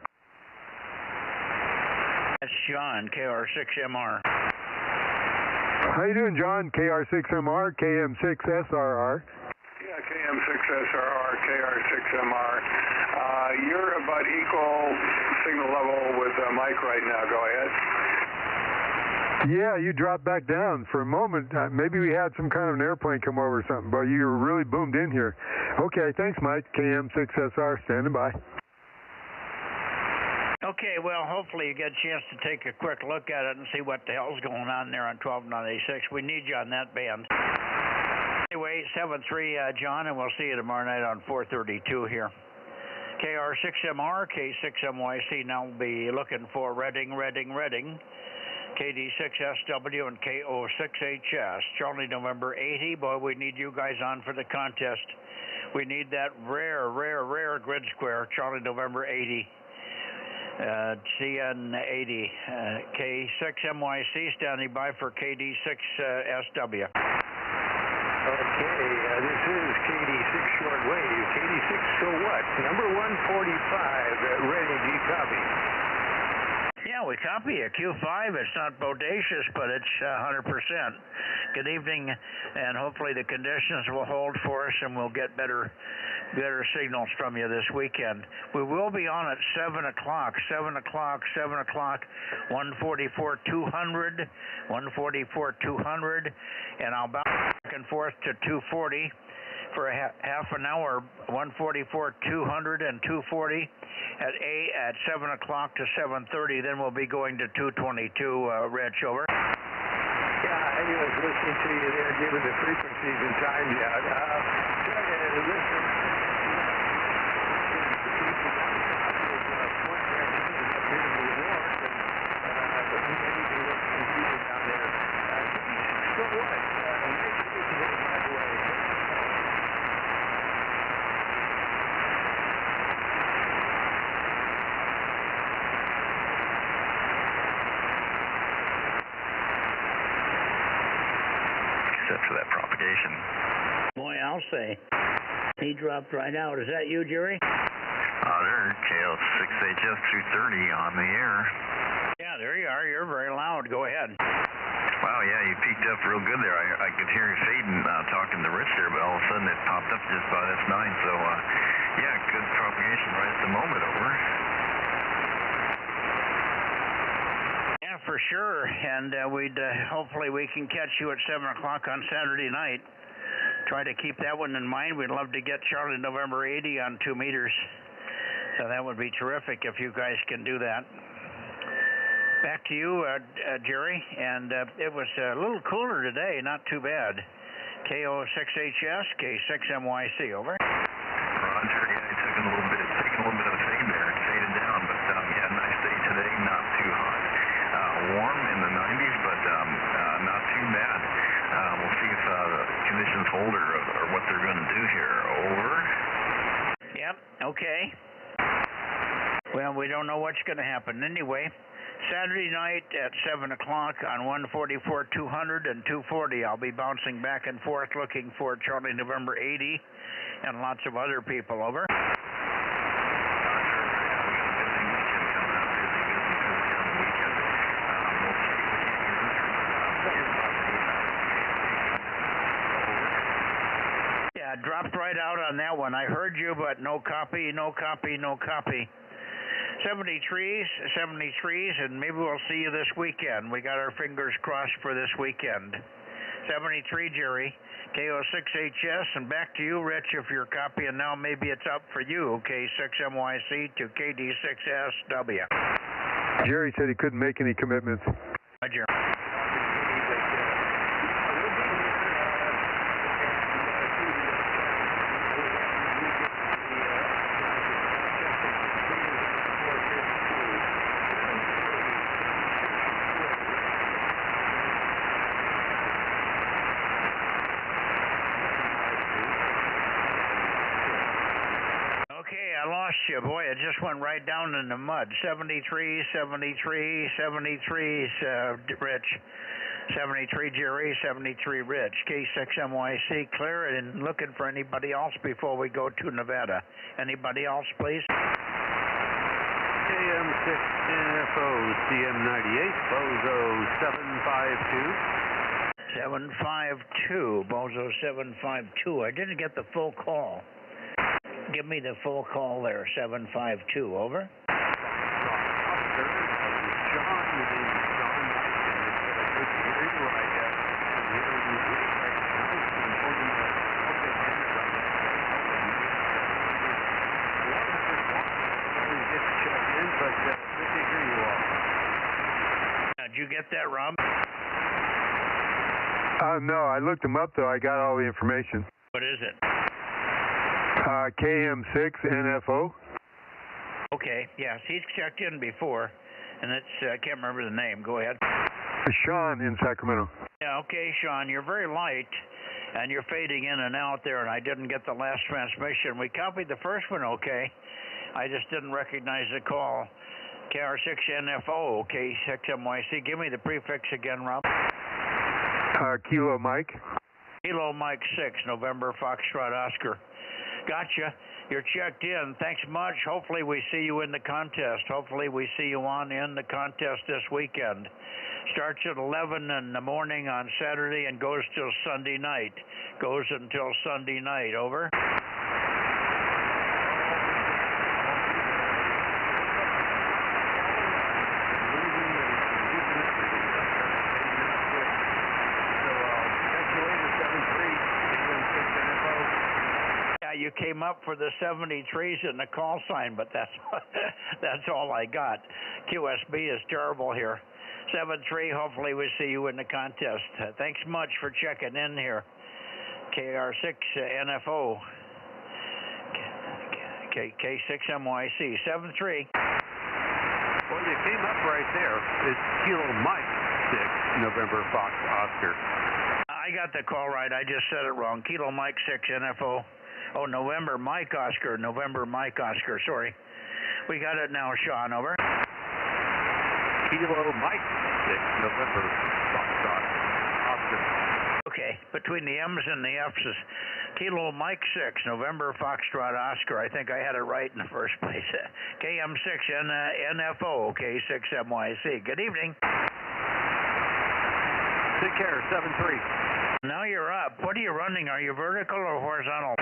That's John, KR6MR. How you doing, John? KR6MR, KM6SRR. Yeah, KM6SRR, KR6MR. You're about equal signal level with Mike right now. Go ahead. Yeah, you dropped back down for a moment. Maybe we had some kind of an airplane come over or something, but you were really boomed in here. Okay, thanks, Mike. KM6SR, standing by. Okay, well, hopefully you get a chance to take a quick look at it and see what the hell's going on there on 1296. We need you on that band. Anyway, 7-3, John, and we'll see you tomorrow night on 432 here. KR6MR, K6MYC, now we'll be looking for Reading, KD6SW, and KO6HS. Charlie, November 80. Boy, we need you guys on for the contest. We need that rare grid square. Charlie, November 80. CN80. K6MYC standing by for KD6SW. Okay, this is KD6 shortwave. KD6, so what? Number 145, ready, do you copy? Yeah, we copy it. Q5, it's not bodacious, but it's 100%. Good evening, and hopefully the conditions will hold for us and we'll get better signals from you this weekend. We will be on at 7 o'clock, 144-200, and I'll bounce back and forth to 240 for a half an hour, 144-200 and 240 at 7 o'clock to 7:30. Then we'll be going to 222, Rich, over. Yeah, I was listening to you there, giving the frequencies and times out. Listen. So what? Except for that propagation. Boy, I'll say. He dropped right out. Is that you, Jerry? There, KO6HS 230 on the air. Yeah, there you are. You're very loud. Go ahead. Wow, yeah, you peaked up real good there. I could hear you fading talking to Rich there, but all of a sudden it popped up just about S9. So, yeah, good propagation right at the moment, over. Yeah, for sure. And hopefully we can catch you at 7 o'clock on Saturday night. Try to keep that one in mind. We'd love to get Charlie November 80 on 2 meters. So that would be terrific if you guys can do that. Back to you, Jerry. And it was a little cooler today, not too bad. KO6HS, K6MYC, over. Roger, yeah, it took a little bit of a fade there. It faded down, but yeah, nice day today, not too hot. Warm in the 90s, but not too bad. We'll see if the conditions hold or what they're going to do here. Over. Yep, okay. Well, we don't know what's going to happen. Anyway, Saturday night at 7 o'clock on 144-200 and 240, I'll be bouncing back and forth looking for Charlie November 80 and lots of other people, over. Yeah, dropped right out on that one. I heard you, but no copy. 73s, and maybe we'll see you this weekend. We got our fingers crossed for this weekend. 73, Jerry, KO6HS, and back to you, Rich, if you're copying now, maybe it's up for you, K6MYC to KD6SW. Jerry said he couldn't make any commitments. Hi, Jerry. I lost you. Boy, it just went right down in the mud. 73s, Rich. 73, Jerry. 73, Rich. K6MYC, clear, and looking for anybody else before we go to Nevada. Anybody else, please? KM6NFO, CM98, Bozo 752. 752, Bozo 752. I didn't get the full call. Give me the full call there, 752, over. But Did you get that, Rob? No, I looked them up, though. I got all the information. What is it? KM6NFO. Okay, yes, he's checked in before, and it's, I can't remember the name. Go ahead. Sean in Sacramento. Yeah, okay, Sean, you're very light, and you're fading in and out there, and I didn't get the last transmission. We copied the first one okay. I just didn't recognize the call. KR6NFO, okay, 6MYC. Give me the prefix again, Rob. Kilo Mike. Kilo Mike 6, November Foxtrot Oscar. Gotcha. You're checked in. Thanks much. Hopefully we see you in the contest. Hopefully we see you in the contest this weekend. Starts at 11 in the morning on Saturday and goes till Sunday night. Goes until Sunday night. Over. You came up for the 73s in the call sign, but that's all I got. QSB is terrible here. 73, hopefully we see you in the contest. Thanks much for checking in here. KR6NFO. K6MYC. 73. Well, you came up right there. It's Kilo Mike 6, November Fox Oscar. I got the call right. I just said it wrong. Kilo Mike 6, NFO. Oh, November Mike Oscar. November Mike Oscar. Sorry. We got it now, Sean. Over. Kilo Mike 6, November Foxtrot Oscar. Okay. Between the M's and the F's is Kilo Mike 6, November Foxtrot Oscar. I think I had it right in the first place. KM6NFO, K6MYC. Good evening. Take care, 7-3. Now you're up. What are you running? Are you vertical or horizontal?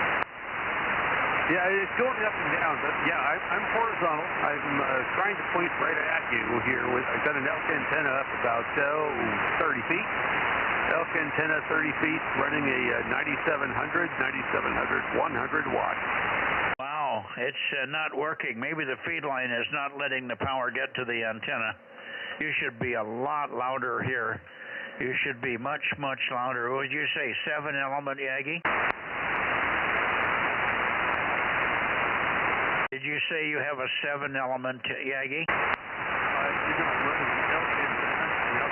Yeah, it's going up and down, but yeah, I'm horizontal. I'm trying to point right at you here. I've got an elk antenna up about 30 feet. Elk antenna 30 feet, running a 9700, 100 watt. Wow, it's not working. Maybe the feed line is not letting the power get to the antenna. You should be a lot louder here. You should be much, much louder. What would you say, 7-element Yagi? Did you say you have a 7-element Yagi? You know, I'm running the elk antenna. No,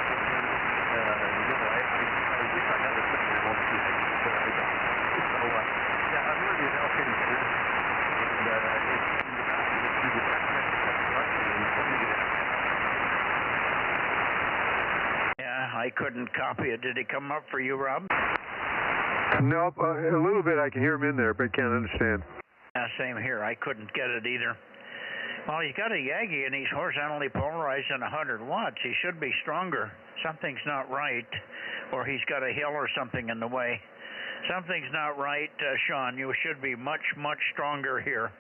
I wish I had a 7-element Yagi, but I don't. So, yeah, I'm running an elk antenna, and it's in the back of the backpack truck, and somebody get out. Yeah, I couldn't copy it. Did it come up for you, Rob? Nope, a little bit. I can hear him in there, but can't understand. Yeah, same here. I couldn't get it either. Well, he's got a Yagi and he's horizontally polarized and 100 watts. He should be stronger. Something's not right, or he's got a hill or something in the way. Something's not right, Sean. You should be much, much stronger here.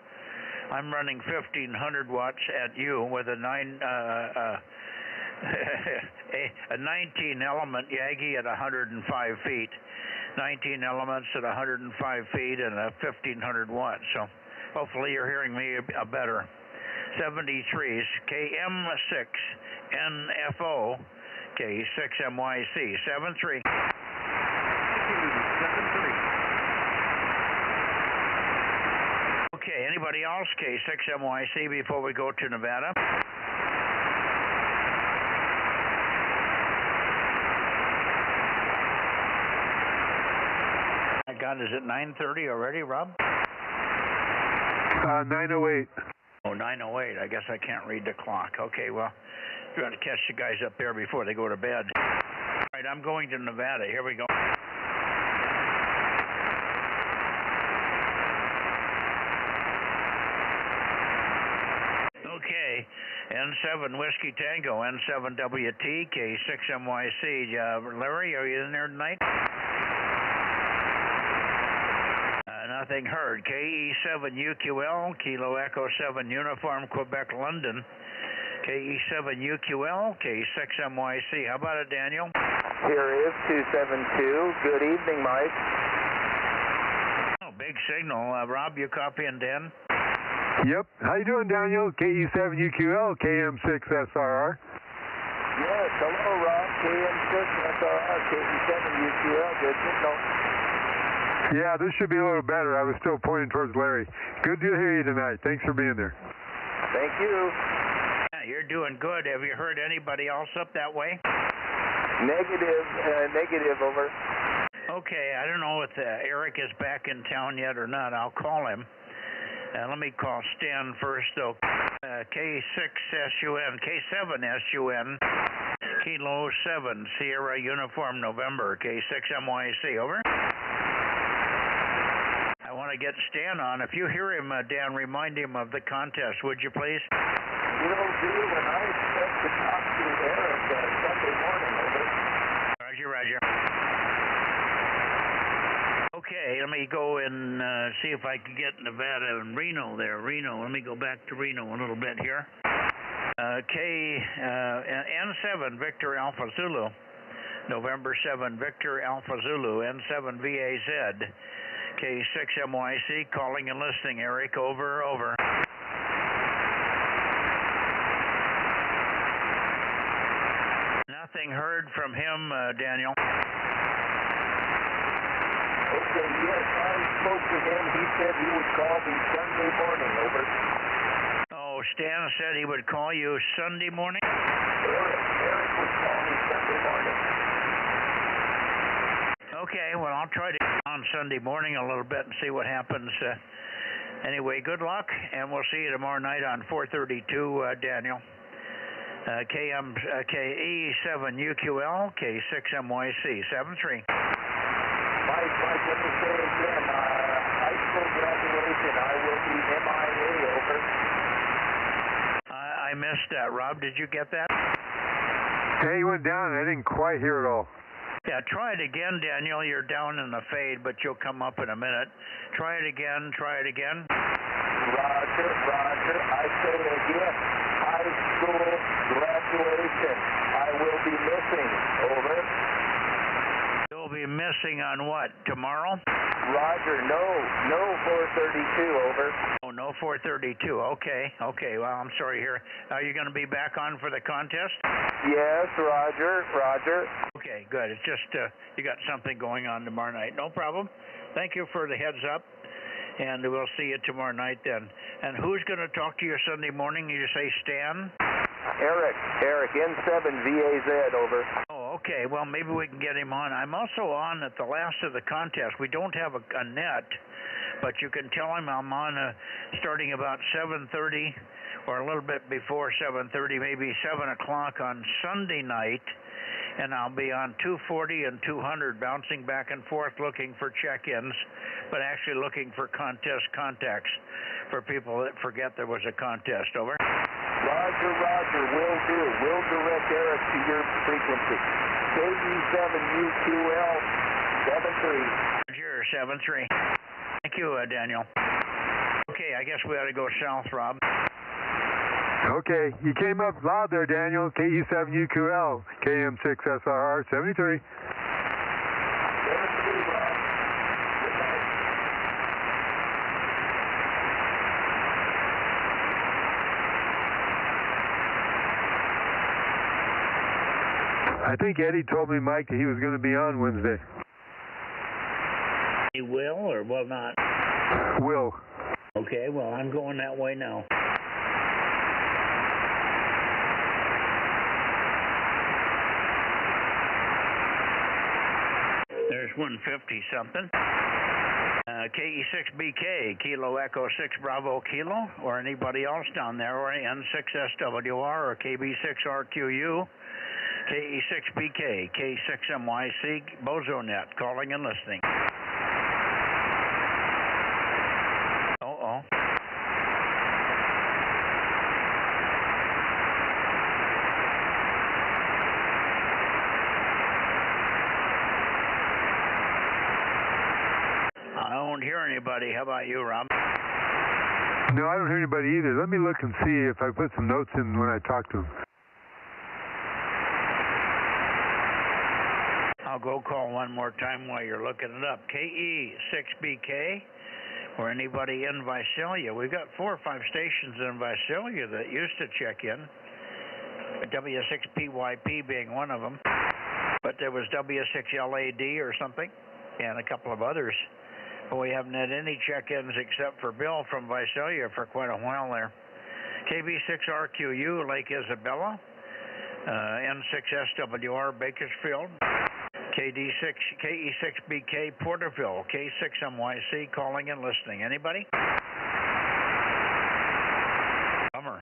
I'm running 1500 watts at you with a 19-element Yagi at 105 feet. 19 elements at 105 feet and a 1500 watts. So hopefully you're hearing me better. 73s, KM6NFO, K6MYC, 73. Okay, anybody else? K6MYC before we go to Nevada. God, is it 9:30 already, Rob? 9:08. Oh, 9:08. I guess I can't read the clock. Okay, well, you're going to catch the guys up there before they go to bed. All right, I'm going to Nevada. Here we go. Okay, N7 Whiskey Tango, N7WT, K6MYC. Larry, are you in there tonight? Nothing heard. KE7UQL, Kilo Echo 7 Uniform, Quebec, London. KE7UQL, K6MYC. How about it, Daniel? Here is 272. Good evening, Mike. Oh, big signal. Rob, you copying Dan? Yep. How you doing, Daniel? KE7UQL, KM6SRR. Yes, hello, Rob. KM6SRR, KE7UQL. Good signal. Yeah, this should be a little better. I was still pointing towards Larry. Good to hear you tonight. Thanks for being there. Thank you. Yeah, you're doing good. Have you heard anybody else up that way? Negative, over. Okay, I don't know if Eric is back in town yet or not. I'll call him. Let me call Stan first, though. K6SUN, K7SUN, Kilo 7, Sierra Uniform November, K6MYC, over. I want to get Stan on. If you hear him, Dan, remind him of the contest, would you please? Will do, and I expect to talk to Eric Sunday morning, over. Roger, roger. Okay, let me go and see if I can get Nevada and Reno there. Reno, let me go back to Reno a little bit here. N7 Victor Alpha Zulu, November 7 Victor Alpha Zulu, N7 VAZ, K6MYC, calling and listening. Eric, over, over. Nothing heard from him, Daniel. Okay, yes, I spoke to him. He said he would call me Sunday morning, over. Oh, Stan said he would call you Sunday morning? Eric would call me Sunday morning. Okay, well, I'll try to get on Sunday morning a little bit and see what happens. Anyway, good luck, and we'll see you tomorrow night on 432, Daniel. KE7UQL, K6MYC, 73. Mike, let me say again, high school graduation, I will be MIA, over. I missed that, Rob. Did you get that? Hey, you went down. I didn't quite hear it all. Yeah, try it again, Daniel. You're down in the fade, but you'll come up in a minute. Try it again. Try it again. Roger. I say it again. High school graduation. I will be missing, over. You'll be missing on what? Tomorrow? Roger, no 432, over. Oh, no 432. Okay. Well, I'm sorry here. Are you going to be back on for the contest? Yes, Roger. Okay, good. It's just you got something going on tomorrow night. No problem. Thank you for the heads up, and we'll see you tomorrow night then. And who's going to talk to you Sunday morning? You say Stan? Eric, N7 VAZ, over. Oh, okay. Well, maybe we can get him on. I'm also on at the last of the contest. We don't have a net, but you can tell him I'm on starting about 7:30 or a little bit before 7:30, maybe 7 o'clock on Sunday night, and I'll be on 240 and 200, bouncing back and forth looking for check-ins, but actually looking for contest contacts for people that forget there was a contest, over. Roger, will do. We'll direct Eric to your frequency. KE7UQL 73. Roger, 73. Thank you, Daniel. Okay, I guess we ought to go south, Rob. Okay, you came up loud there, Daniel. KE7UQL, KM6SRR 73. I think Eddie told me, Mike, that he was going to be on Wednesday. He will or will not? Will. Okay, well, I'm going that way now. There's 150-something. KE6BK, Kilo Echo 6 Bravo Kilo, or anybody else down there, or N6SWR or KB6RQU. KE6BK, K6MYC, Bozo Net, calling and listening. I don't hear anybody. How about you, Rob? No, I don't hear anybody either. Let me look and see if I put some notes in when I talk to him. I'll go call one more time while you're looking it up. KE6BK, or anybody in Visalia. We've got 4 or 5 stations in Visalia that used to check in. W6PYP being one of them. But there was W6LAD or something, and a couple of others. But we haven't had any check-ins except for Bill from Visalia for quite a while there. KB6RQU, Lake Isabella. N6SWR, Bakersfield. KE6BK, Porterville. K6MYC, calling and listening. Anybody? Bummer.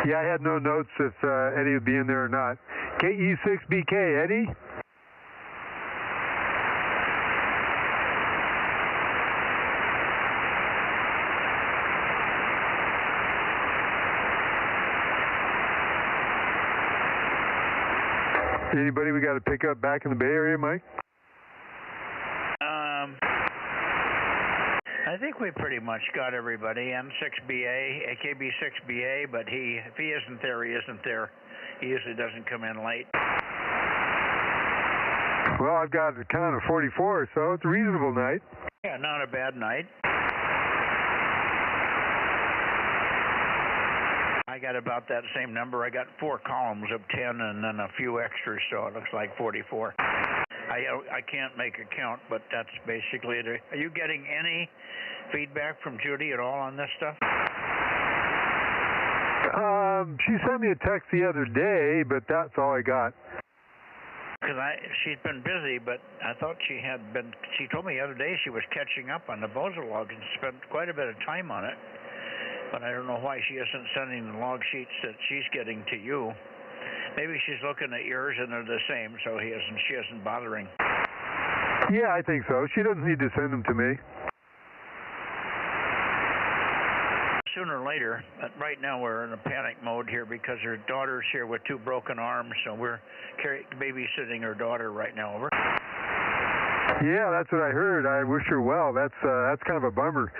Yeah, I had no notes if Eddie would be in there or not. KE6BK, Eddie? Anybody we got to pick up back in the Bay Area, Mike? I think we pretty much got everybody. N6BA, AKB6BA, but if he isn't there, he isn't there. He usually doesn't come in late. Well, I've got a count of 44, so it's a reasonable night. Yeah, not a bad night. I got about that same number. I got 4 columns of 10 and then a few extras, so it looks like 44. I can't make a count, but that's basically it. Are you getting any feedback from Judy at all on this stuff? She sent me a text the other day, but that's all I got. Because she's been busy, but I thought she told me the other day she was catching up on the Bozo log and spent quite a bit of time on it. But I don't know why she isn't sending the log sheets that she's getting to you. Maybe she's looking at yours and they're the same, so she isn't bothering. Yeah, I think so. She doesn't need to send them to me. Sooner or later, but right now we're in a panic mode here because her daughter's here with 2 broken arms, so we're babysitting her daughter right now. Over. Yeah, that's what I heard. I wish her well. That's kind of a bummer.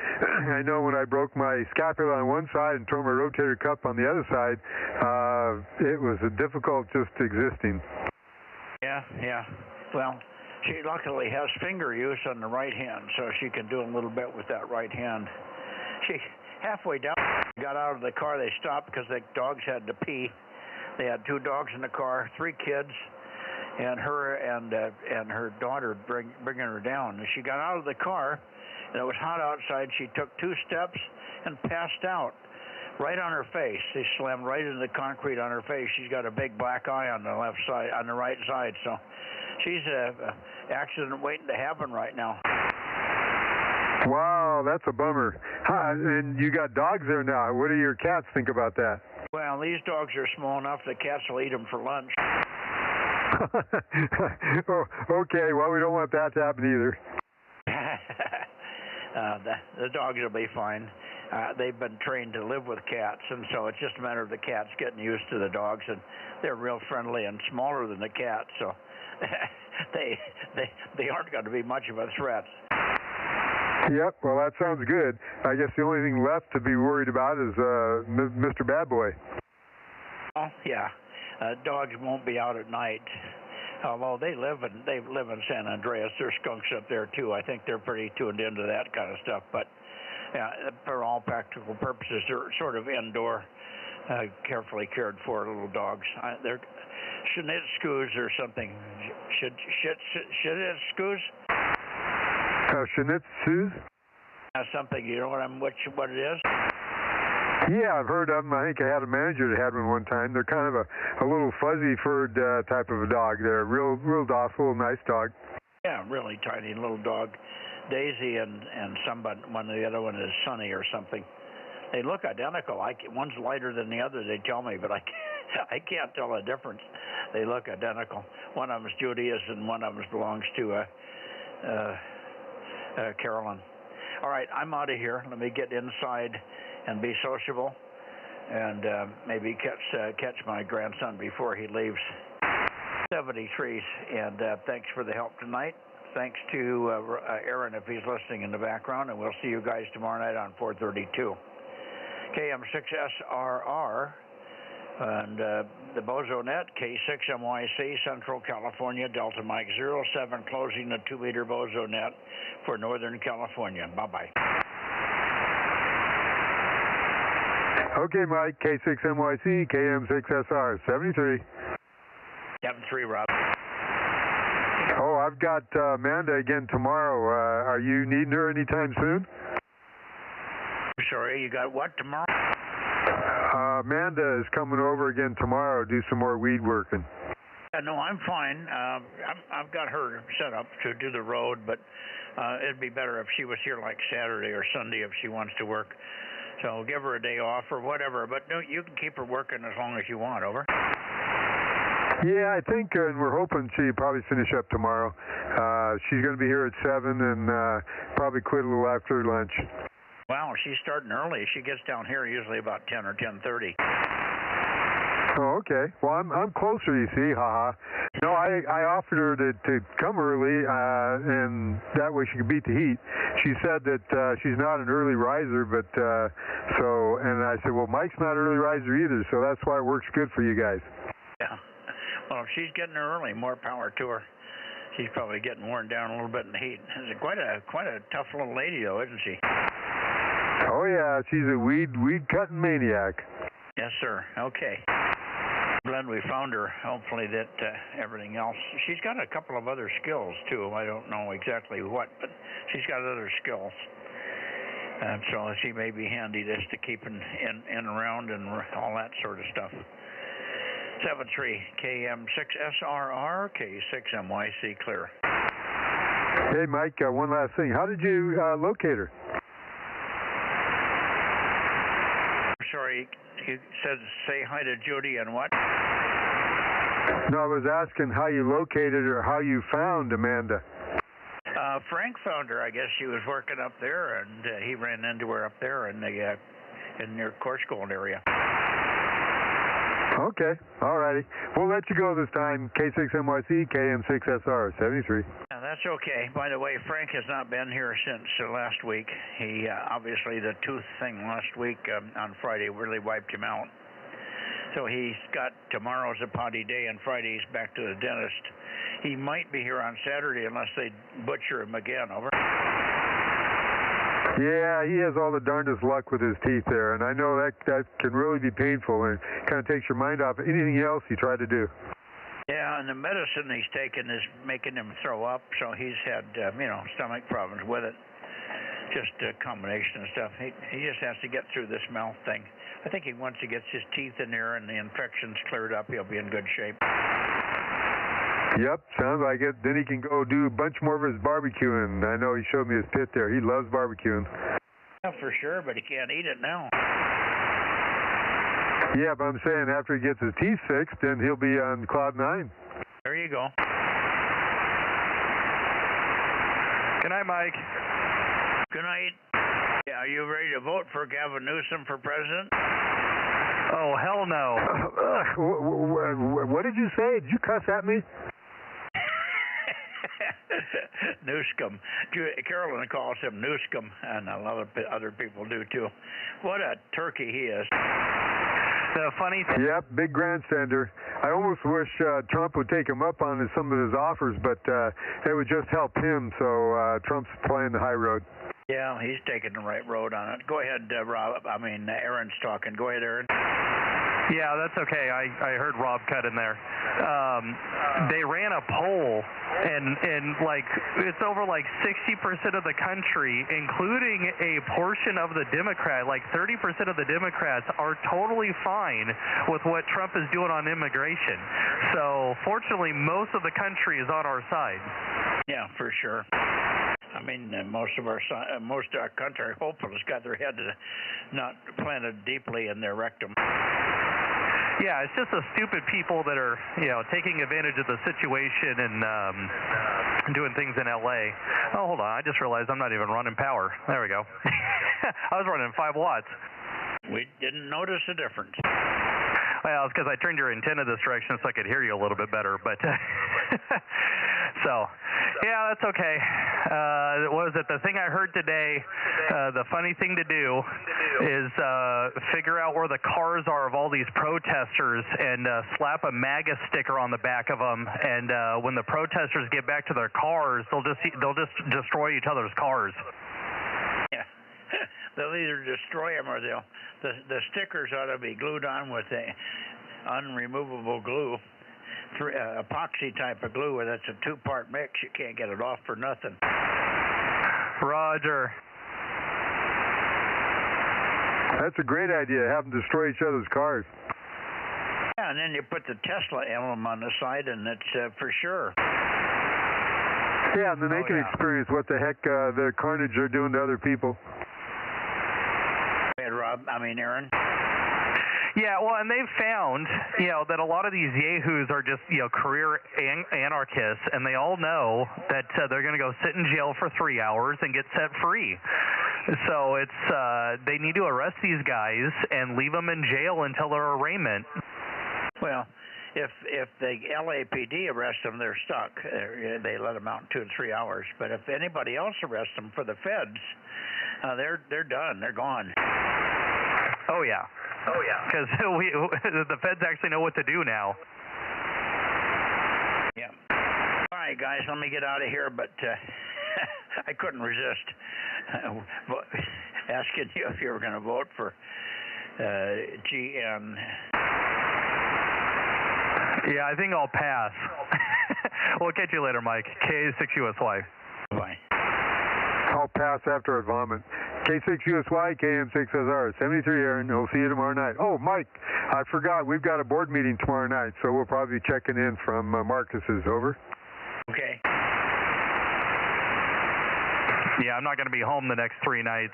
I know when I broke my scapula on one side and tore my rotator cuff on the other side, it was difficult just existing. Yeah. Well, she luckily has finger use on the right hand, so she can do a little bit with that right hand. She halfway down got out of the car. They stopped because the dogs had to pee. They had 2 dogs in the car, 3 kids, and her and her daughter bringing her down. And she got out of the car, and it was hot outside. She took 2 steps and passed out right on her face. They slammed right into the concrete on her face. She's got a big black eye on the left side, on the right side. So she's an accident waiting to happen right now. Wow, that's a bummer. And you got dogs there now. What do your cats think about that? Well, these dogs are small enough the cats will eat them for lunch. Okay, well, we don't want that to happen either. The dogs will be fine. They've been trained to live with cats, and so it's just a matter of the cats getting used to the dogs, and they're real friendly and smaller than the cats, so they aren't going to be much of a threat. Yep, well, that sounds good. I guess the only thing left to be worried about is Mr. Bad Boy. Oh, yeah. Dogs won't be out at night. Although they live in San Andreas. There's skunks up there, too. I think they're pretty tuned into that kind of stuff. But, yeah, for all practical purposes, they're sort of indoor, carefully cared for little dogs. They're Schnitzskus or something. Schnitzskus? Schnitzskus? Something. You know what it is? Yeah, I've heard of them. I think I had a manager that had one time. They're kind of a little fuzzy furred type of a dog. They're real docile, nice dog. Yeah, really tiny little dog. Daisy and one of the other one is Sunny or something. They look identical. One's lighter than the other, they tell me, but I can't tell the difference. They look identical. One of them's Judy's and one of them belongs to Carolyn. All right, I'm out of here. Let me get inside and be sociable, and maybe catch my grandson before he leaves. 73s, and thanks for the help tonight. Thanks to Aaron if he's listening in the background, and we'll see you guys tomorrow night on 432. KM6SRR and the Bozo Net, K6MYC, Central California, Delta Mike 07, closing the 2-meter Bozo Net for Northern California. Bye-bye. Okay, Mike, K6NYC, KM6SR, 73. 73, Rob. Oh, I've got Amanda again tomorrow. Are you needing her anytime soon? Sorry, you got what tomorrow? Amanda is coming over again tomorrow, do some more weed working. No, I'm fine. I've got her set up to do the road, but it'd be better if she was here like Saturday or Sunday if she wants to work. So give her a day off or whatever, but no, you can keep her working as long as you want, over. Yeah, I think, and we're hoping she'll probably finish up tomorrow. She's going to be here at 7 and probably quit a little after lunch. Wow, she's starting early. She gets down here usually about 10 or 10:30. Oh, okay. Well, I'm closer, you see, haha. No, I offered her to come early, and that way she could beat the heat. She said that she's not an early riser, but and I said, well, Mike's not an early riser either, so that's why it works good for you guys. Yeah. Well, if she's getting there early, more power to her. She's probably getting worn down a little bit in the heat. She's quite a tough little lady, though, isn't she? Oh yeah, she's a weed cutting maniac. Yes, sir. Okay. Glad we found her. Hopefully that everything else. She's got a couple of other skills too. I don't know exactly what, but she's got other skills. So she may be handy just to keep in around and all that sort of stuff. 73 KM6SRR K6MYC clear. Hey Mike, one last thing. How did you locate her? Sorry, you said say hi to Judy and what? No, I was asking how you located her, how you found Amanda. Frank found her. I guess she was working up there, and he ran into her up there in the near Corscold area. Okay, all righty. We'll let you go this time. K6NYC, KM6SR, 73. Yeah, that's okay. By the way, Frank has not been here since last week. He obviously the tooth thing last week on Friday really wiped him out. So he's got tomorrow's a potty day, and Friday's back to the dentist. He might be here on Saturday unless they butcher him again. Over. Yeah, he has all the darndest luck with his teeth there, and I know that can really be painful, and it kind of takes your mind off anything else you try to do. Yeah, and the medicine he's taken is making him throw up, so he's had, stomach problems with it. Just a combination of stuff. He just has to get through this mouth thing. I think once he gets his teeth in there and the infection's cleared up, he'll be in good shape. Yep, sounds like it. Then he can go do a bunch more of his barbecuing. I know he showed me his pit there. He loves barbecuing. Yeah, for sure, but he can't eat it now. Yeah, but I'm saying after he gets his teeth fixed, then he'll be on cloud 9. There you go. Good night, Mike. Good night. Yeah, are you ready to vote for Gavin Newsom for president? Oh, hell no. What did you say? Did you cuss at me? Newscom. Carolyn calls him Newscom, and a lot of other people do too. What a turkey he is. The funny thing. Yep, big grandstander. I almost wish Trump would take him up on some of his offers, but it would just help him, so Trump's playing the high road. Yeah, he's taking the right road on it. Go ahead, Rob. Aaron's talking. Go ahead, Aaron. Yeah, that's okay. I heard Rob cut in there. They ran a poll, and like it's over like 60% of the country, including a portion of the Democrat, like 30% of the Democrats are totally fine with what Trump is doing on immigration. So fortunately, most of the country is on our side. Yeah, for sure. I mean, most of our country, hopefully, has got their head not planted deeply in their rectum. Yeah, it's just the stupid people that are, taking advantage of the situation and doing things in L.A. Oh, hold on. I just realized I'm not even running power. There we go. I was running 5 watts. We didn't notice a difference. Well, it's because I turned your antenna this direction so I could hear you a little bit better. But so, yeah, that's okay. What was it? The thing I heard today, the funny thing to do is figure out where the cars are of all these protesters and slap a MAGA sticker on the back of them. And when the protesters get back to their cars, they'll just destroy each other's cars. Yeah. they'll either destroy them or the stickers ought to be glued on with a unremovable glue, epoxy type of glue, where that's a two-part mix. You can't get it off for nothing. Roger. That's a great idea. Have them destroy each other's cars. Yeah, and then you put the Tesla emblem on the side, and it's for sure. Yeah, and then they can experience what the heck the carnage they're doing to other people. Hey, Aaron. Yeah, well, and they've found, that a lot of these yahoos are just, career anarchists, and they all know that they're going to go sit in jail for 3 hours and get set free. So it's they need to arrest these guys and leave them in jail until their arraignment. Well, if the LAPD arrests them, they're stuck. They let them out in 2 to 3 hours. But if anybody else arrests them for the feds, they're done. They're gone. Oh yeah. Because the feds actually know what to do now. Yeah. All right, guys, let me get out of here. But I couldn't resist asking you if you were going to vote for GN. Yeah, I think I'll pass. We'll catch you later, Mike. K6USY. Bye. I'll pass after I vomit. K6USY, KM6SR, 73 Aaron. We'll see you tomorrow night. Oh, Mike, I forgot. We've got a board meeting tomorrow night, so we'll probably be checking in from Marcus's. Over. Okay. Yeah, I'm not going to be home the next 3 nights.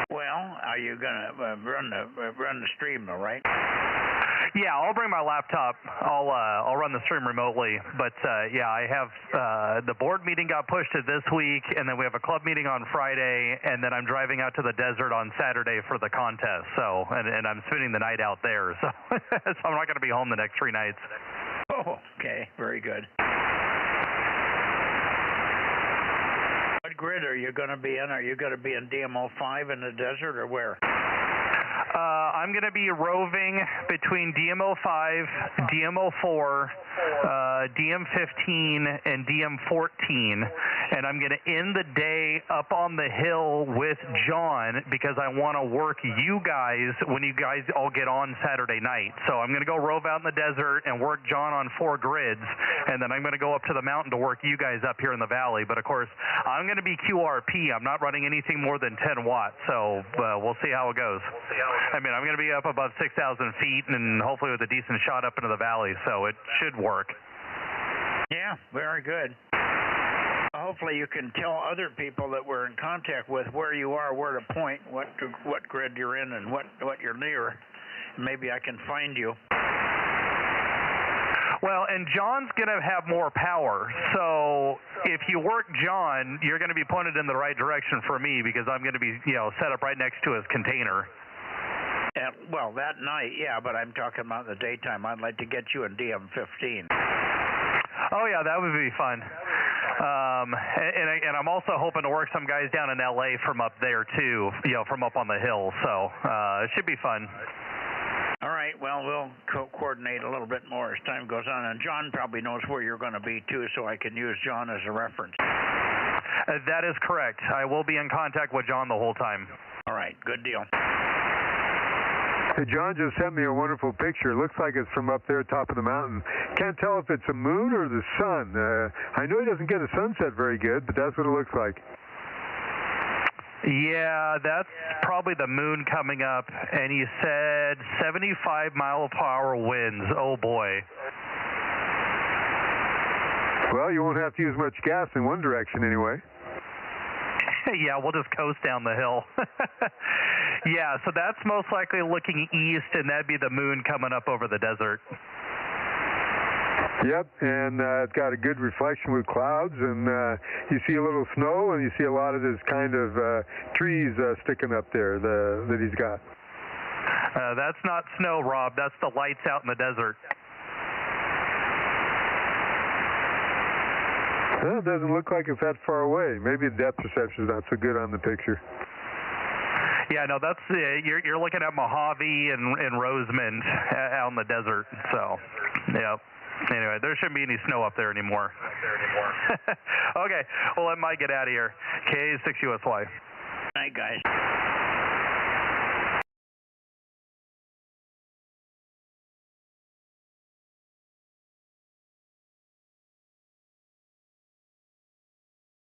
Well, are you going to run the stream, though, right? Yeah, I'll bring my laptop. I'll run the stream remotely. But yeah, I have the board meeting got pushed to this week, and then we have a club meeting on Friday, and then I'm driving out to the desert on Saturday for the contest. So, and I'm spending the night out there. So, so I'm not going to be home the next 3 nights. Oh, okay, very good. What grid are you going to be in? Are you going to be in DMO5 in the desert, or where? I'm going to be roving between DMO5, DMO4, DM15, and DM14, and I'm going to end the day up on the hill with John because I want to work you guys when you guys all get on Saturday night. So I'm going to go rove out in the desert and work John on 4 grids, and then I'm going to go up to the mountain to work you guys up here in the valley. But of course, I'm going to be QRP. I'm not running anything more than 10 watts, so we'll see how it goes. I mean, I'm going to be up above 6,000 feet and hopefully with a decent shot up into the valley, so it should work. Yeah, very good. Hopefully you can tell other people that we're in contact with where you are, where to point, what grid you're in, and what you're near. Maybe I can find you. Well, and John's going to have more power, so if you work John, you're going to be pointed in the right direction for me because I'm going to be, set up right next to his container. Well, that night, yeah, but I'm talking about the daytime. I'd like to get you in DM15. Oh, yeah, that would be fun. And I'm also hoping to work some guys down in L.A. from up there, too, from up on the hill. So it should be fun. All right, well, we'll coordinate a little bit more as time goes on. And John probably knows where you're going to be, too, so I can use John as a reference. That is correct. I will be in contact with John the whole time. All right, good deal. Hey, John just sent me a wonderful picture. It looks like it's from up there top of the mountain. Can't tell if it's a moon or the sun. I know he doesn't get a sunset very good, but that's what it looks like. Yeah, that's probably the moon coming up, and he said 75-mile-per-hour winds. Oh, boy. Well, you won't have to use much gas in one direction anyway. Yeah, we'll just coast down the hill. Yeah, so that's most likely looking east, and that'd be the moon coming up over the desert. Yep, and it's got a good reflection with clouds, and you see a little snow, and you see a lot of this kind of trees sticking up there that he's got. That's not snow, Rob. That's the lights out in the desert. Well, it doesn't look like it's that far away. Maybe the depth perception is not so good on the picture. Yeah, no, that's you're looking at Mojave and Rosamond out in the desert. So, yeah. anyway, there shouldn't be any snow up there anymore. Okay, we'll let Mike get out of here. K6USY. Night, guys.